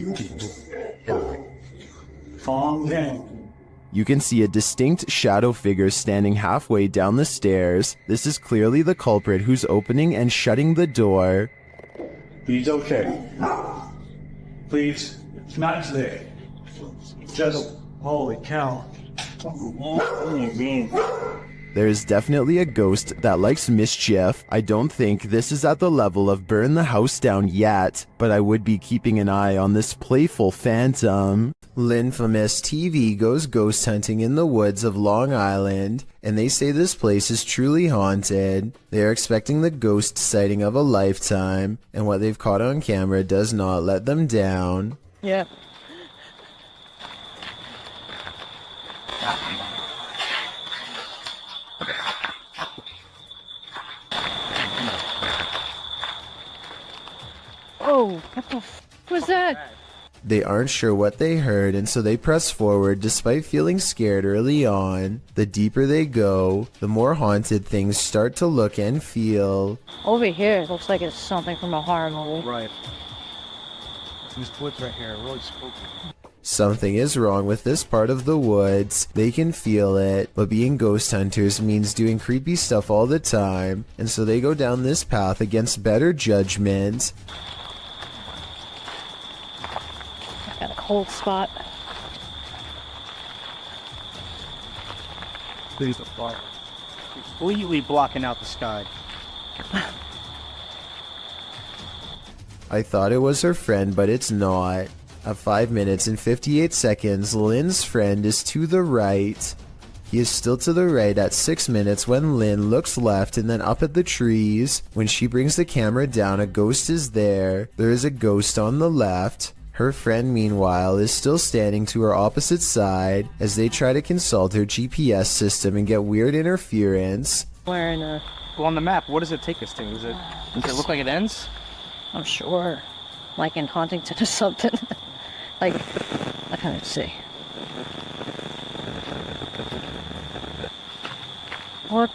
Calm down. You can see a distinct shadow figure standing halfway down the stairs. This is clearly the culprit who's opening and shutting the door. He's okay. Please, it's not today. Just, holy cow. There is definitely a ghost that likes mischief. I don't think this is at the level of burn the house down yet, but I would be keeping an eye on this playful phantom. Linfamous TV goes ghost hunting in the woods of Long Island, and they say this place is truly haunted. They are expecting the ghost sighting of a lifetime, and what they've caught on camera does not let them down. Yeah. Oh, what the f was that? They aren't sure what they heard, and so they press forward despite feeling scared early on. The deeper they go, the more haunted things start to look and feel. Over here, it looks like it's something from a horror movie. Right. These woods right here are really spooky. Something is wrong with this part of the woods. They can feel it, but being ghost hunters means doing creepy stuff all the time, and so they go down this path against better judgment. Got a cold spot. There's a fire. Completely blocking out the sky. I thought it was her friend, but it's not. At 5 minutes and 58 seconds, Lynn's friend is to the right. He is still to the right at 6 minutes when Lynn looks left and then up at the trees. When she brings the camera down, a ghost is there. There is a ghost on the left. Her friend, meanwhile, is still standing to her opposite side as they try to consult her GPS system and get weird interference. Wearing Well, on the map, what does it take us to? Does it look like it ends? I'm sure. Like in Huntington or something. Like, I can't see. What?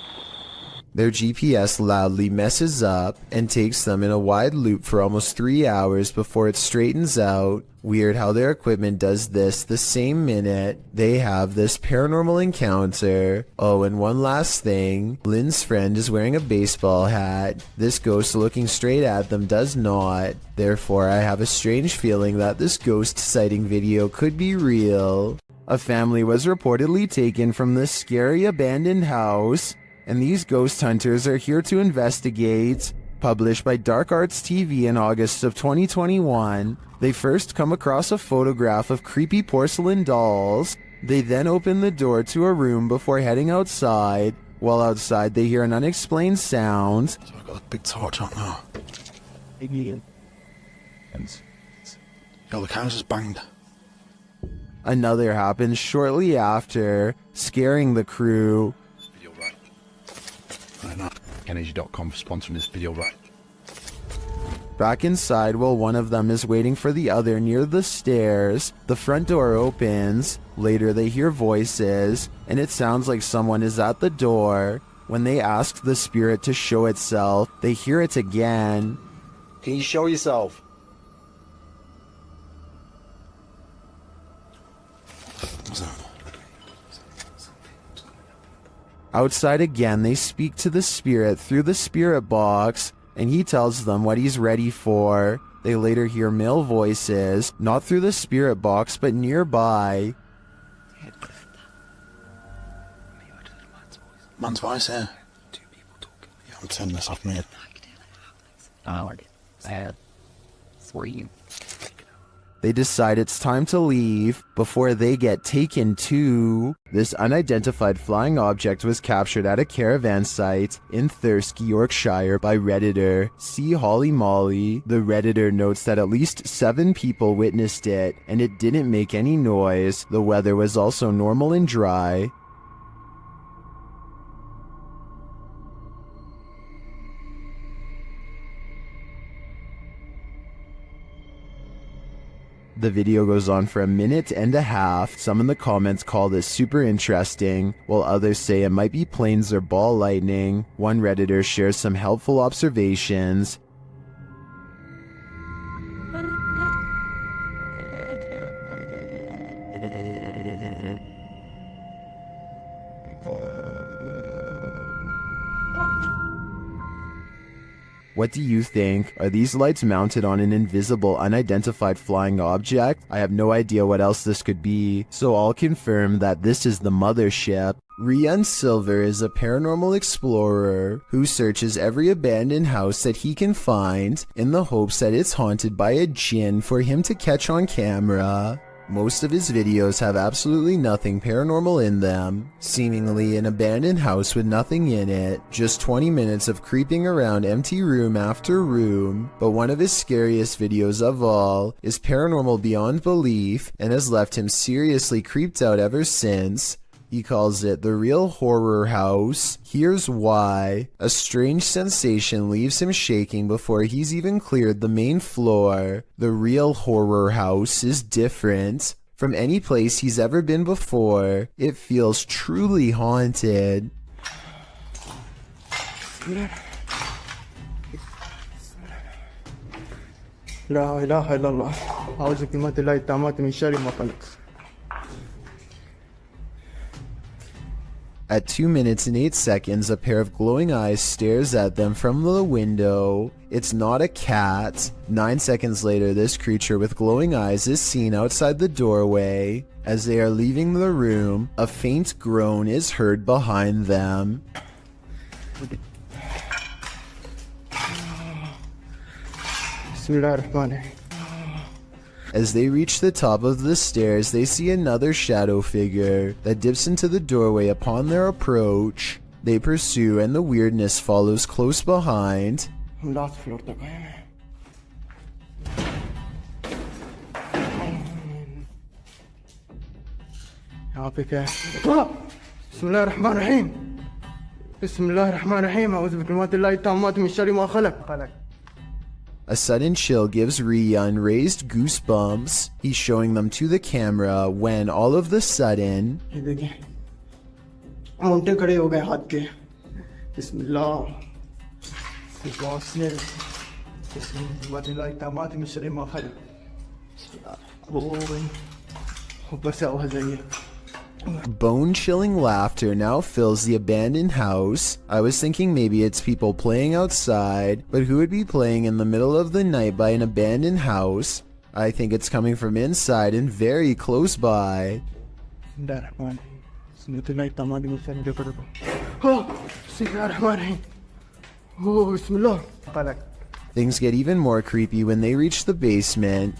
Their GPS loudly messes up and takes them in a wide loop for almost 3 hours before it straightens out. Weird how their equipment does this the same minute they have this paranormal encounter. Oh, and one last thing. Lynn's friend is wearing a baseball hat. This ghost looking straight at them does not. Therefore, I have a strange feeling that this ghost sighting video could be real. A family was reportedly taken from this scary abandoned house, and these ghost hunters are here to investigate. Published by Dark Arts TV in August of 2021, they first come across a photograph of creepy porcelain dolls. They then open the door to a room before heading outside. While outside, they hear an unexplained sound. So I've got a big torch out now. Yo, the camera's just banged. Another happens shortly after, scaring the crew. Right now, Energy.com for sponsoring this video, right? Back inside, while one of them is waiting for the other near the stairs, the front door opens. Later they hear voices, and it sounds like someone is at the door. When they ask the spirit to show itself, they hear it again. Can you show yourself? What's that? Outside again, they speak to the spirit through the spirit box, and he tells them what he's ready for. They later hear male voices, not through the spirit box, but nearby. Man's voice here. Yeah, I'm turning this off, mate. They decide it's time to leave before they get taken to. This unidentified flying object was captured at a caravan site in Thirsk, Yorkshire by Redditor C. Holly Molly. The Redditor notes that at least 7 people witnessed it, and it didn't make any noise. The weather was also normal and dry. The video goes on for a minute and a half. Some in the comments call this super interesting, while others say it might be planes or ball lightning. One Redditor shares some helpful observations. What do you think? Are these lights mounted on an invisible, unidentified flying object? I have no idea what else this could be, so I'll confirm that this is the mothership. Rian Silver is a paranormal explorer who searches every abandoned house that he can find in the hopes that it's haunted by a djinn for him to catch on camera. Most of his videos have absolutely nothing paranormal in them, seemingly an abandoned house with nothing in it, just 20 minutes of creeping around empty room after room. But one of his scariest videos of all is paranormal beyond belief and has left him seriously creeped out ever since. He calls it the real horror house. Here's why. A strange sensation leaves him shaking before he's even cleared the main floor. The real horror house is different from any place he's ever been before. It feels truly haunted. لا إله إلا الله أعوذ بكلمات الله التامات من شر ما خلق. At 2 minutes and 8 seconds, a pair of glowing eyes stares at them from the window. It's not a cat. 9 seconds later, this creature with glowing eyes is seen outside the doorway. As they are leaving the room, a faint groan is heard behind them. As they reach the top of the stairs, they see another shadow figure that dips into the doorway upon their approach. They pursue and the weirdness follows close behind. بسم الله الرحمن الرحيم بسم الله الرحمن الرحيم أعوذ بكلمات الله التامات من شر ما خلق. A sudden chill gives Rian raised goosebumps. He's showing them to the camera when all of the sudden Monte खड़े हो गए हाथ के. बिस्मिल्लाह बिस्मिल्लाह तामात में sir मा खलक. बस आवाज आई. Bone-chilling laughter now fills the abandoned house. I was thinking maybe it's people playing outside, but who would be playing in the middle of the night by an abandoned house? I think it's coming from inside and very close by. Things get even more creepy when they reach the basement.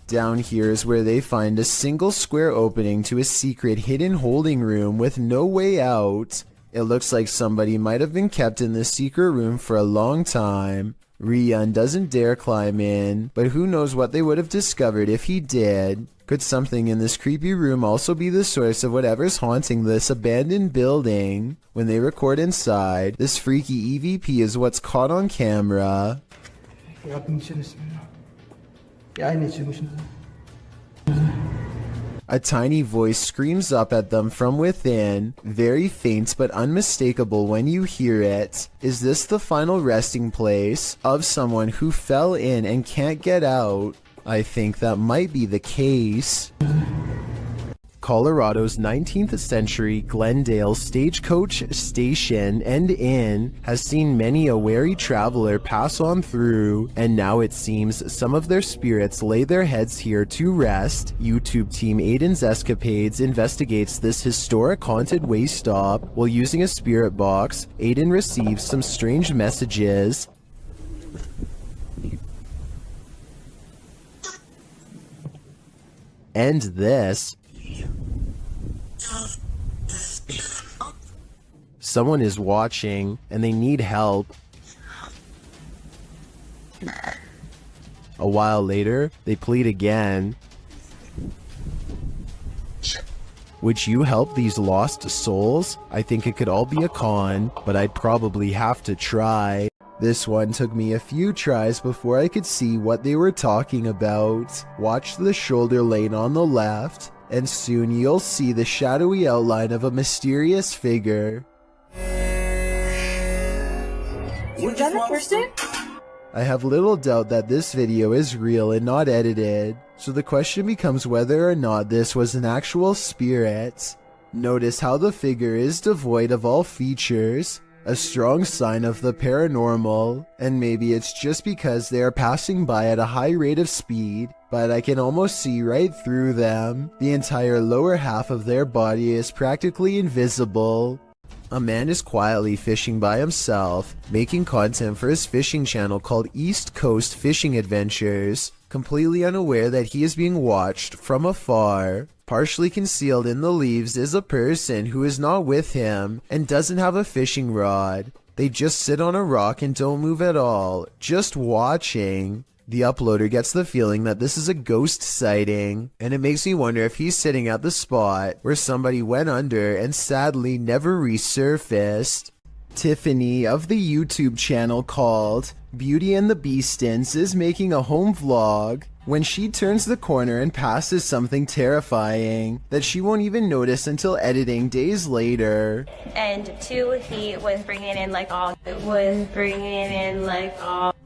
Down here is where they find a single square opening to a secret hidden holding room with no way out. It looks like somebody might have been kept in this secret room for a long time. Rian doesn't dare climb in, but who knows what they would have discovered if he did. Could something in this creepy room also be the source of whatever's haunting this abandoned building? When they record inside, this freaky EVP is what's caught on camera. A tiny voice screams up at them from within, very faint but unmistakable when you hear it. Is this the final resting place of someone who fell in and can't get out? I think that might be the case. Colorado's 19th century Glendale stagecoach station and inn has seen many a wary traveler pass on through, and now it seems some of their spirits lay their heads here to rest. YouTube team Aiden's Escapades investigates this historic haunted way stop. While using a spirit box, Aiden receives some strange messages. And this. Someone is watching and they need help. A while later, they plead again. Would you help these lost souls? I think it could all be a con, but I'd probably have to try. This one took me a few tries before I could see what they were talking about. Watch the shoulder lane on the left, and soon you'll see the shadowy outline of a mysterious figure. You done the first day? I have little doubt that this video is real and not edited, so the question becomes whether or not this was an actual spirit. Notice how the figure is devoid of all features, a strong sign of the paranormal, and maybe it's just because they are passing by at a high rate of speed, but I can almost see right through them. The entire lower half of their body is practically invisible. A man is quietly fishing by himself, making content for his fishing channel called East Coast Fishing Adventures, completely unaware that he is being watched from afar. Partially concealed in the leaves is a person who is not with him and doesn't have a fishing rod. They just sit on a rock and don't move at all, just watching. The uploader gets the feeling that this is a ghost sighting, and it makes me wonder if he's sitting at the spot where somebody went under and sadly never resurfaced. Tiffany of the YouTube channel called Beauty and the Beastins is making a home vlog when she turns the corner and passes something terrifying that she won't even notice until editing days later. And two, he was bringing in like all.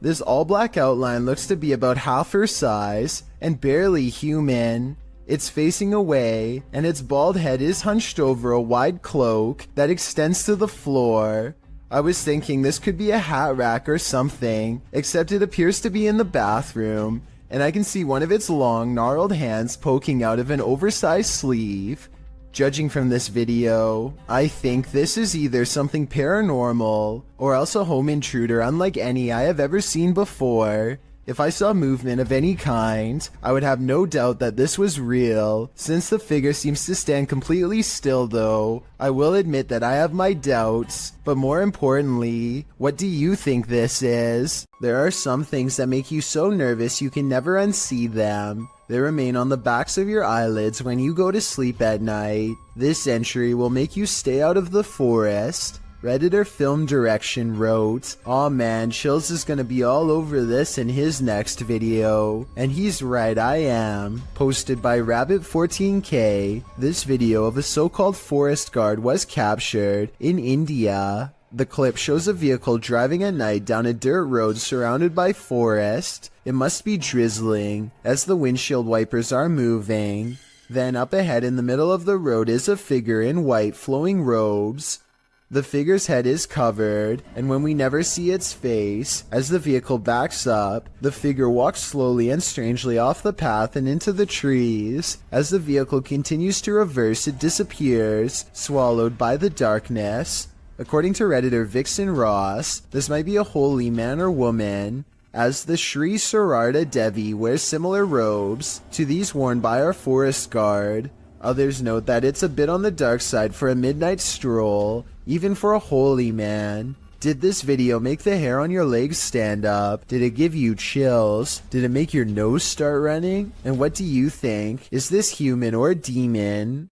This all-black outline looks to be about half her size and barely human. It's facing away, and its bald head is hunched over a wide cloak that extends to the floor. I was thinking this could be a hat rack or something, except it appears to be in the bathroom, and I can see one of its long, gnarled hands poking out of an oversized sleeve. Judging from this video, I think this is either something paranormal or else a home intruder unlike any I have ever seen before. If I saw movement of any kind, I would have no doubt that this was real. Since the figure seems to stand completely still though, I will admit that I have my doubts. But more importantly, what do you think this is? There are some things that make you so nervous you can never unsee them. They remain on the backs of your eyelids when you go to sleep at night. This entry will make you stay out of the forest. Redditor Film Direction wrote, "Aw man, Chills is gonna be all over this in his next video." And he's right, I am. Posted by Rabbit14k, this video of a so-called forest guard was captured in India. The clip shows a vehicle driving at night down a dirt road surrounded by forest. It must be drizzling, as the windshield wipers are moving. Then up ahead in the middle of the road is a figure in white flowing robes. The figure's head is covered, and when we never see its face, as the vehicle backs up, the figure walks slowly and strangely off the path and into the trees. As the vehicle continues to reverse, it disappears, swallowed by the darkness. According to Redditor Vixen Ross, this might be a holy man or woman, as the Sri Sarada Devi wears similar robes to these worn by our forest guard. Others note that it's a bit on the dark side for a midnight stroll, even for a holy man. Did this video make the hair on your legs stand up? Did it give you chills? Did it make your nose start running? And what do you think? Is this human or a demon?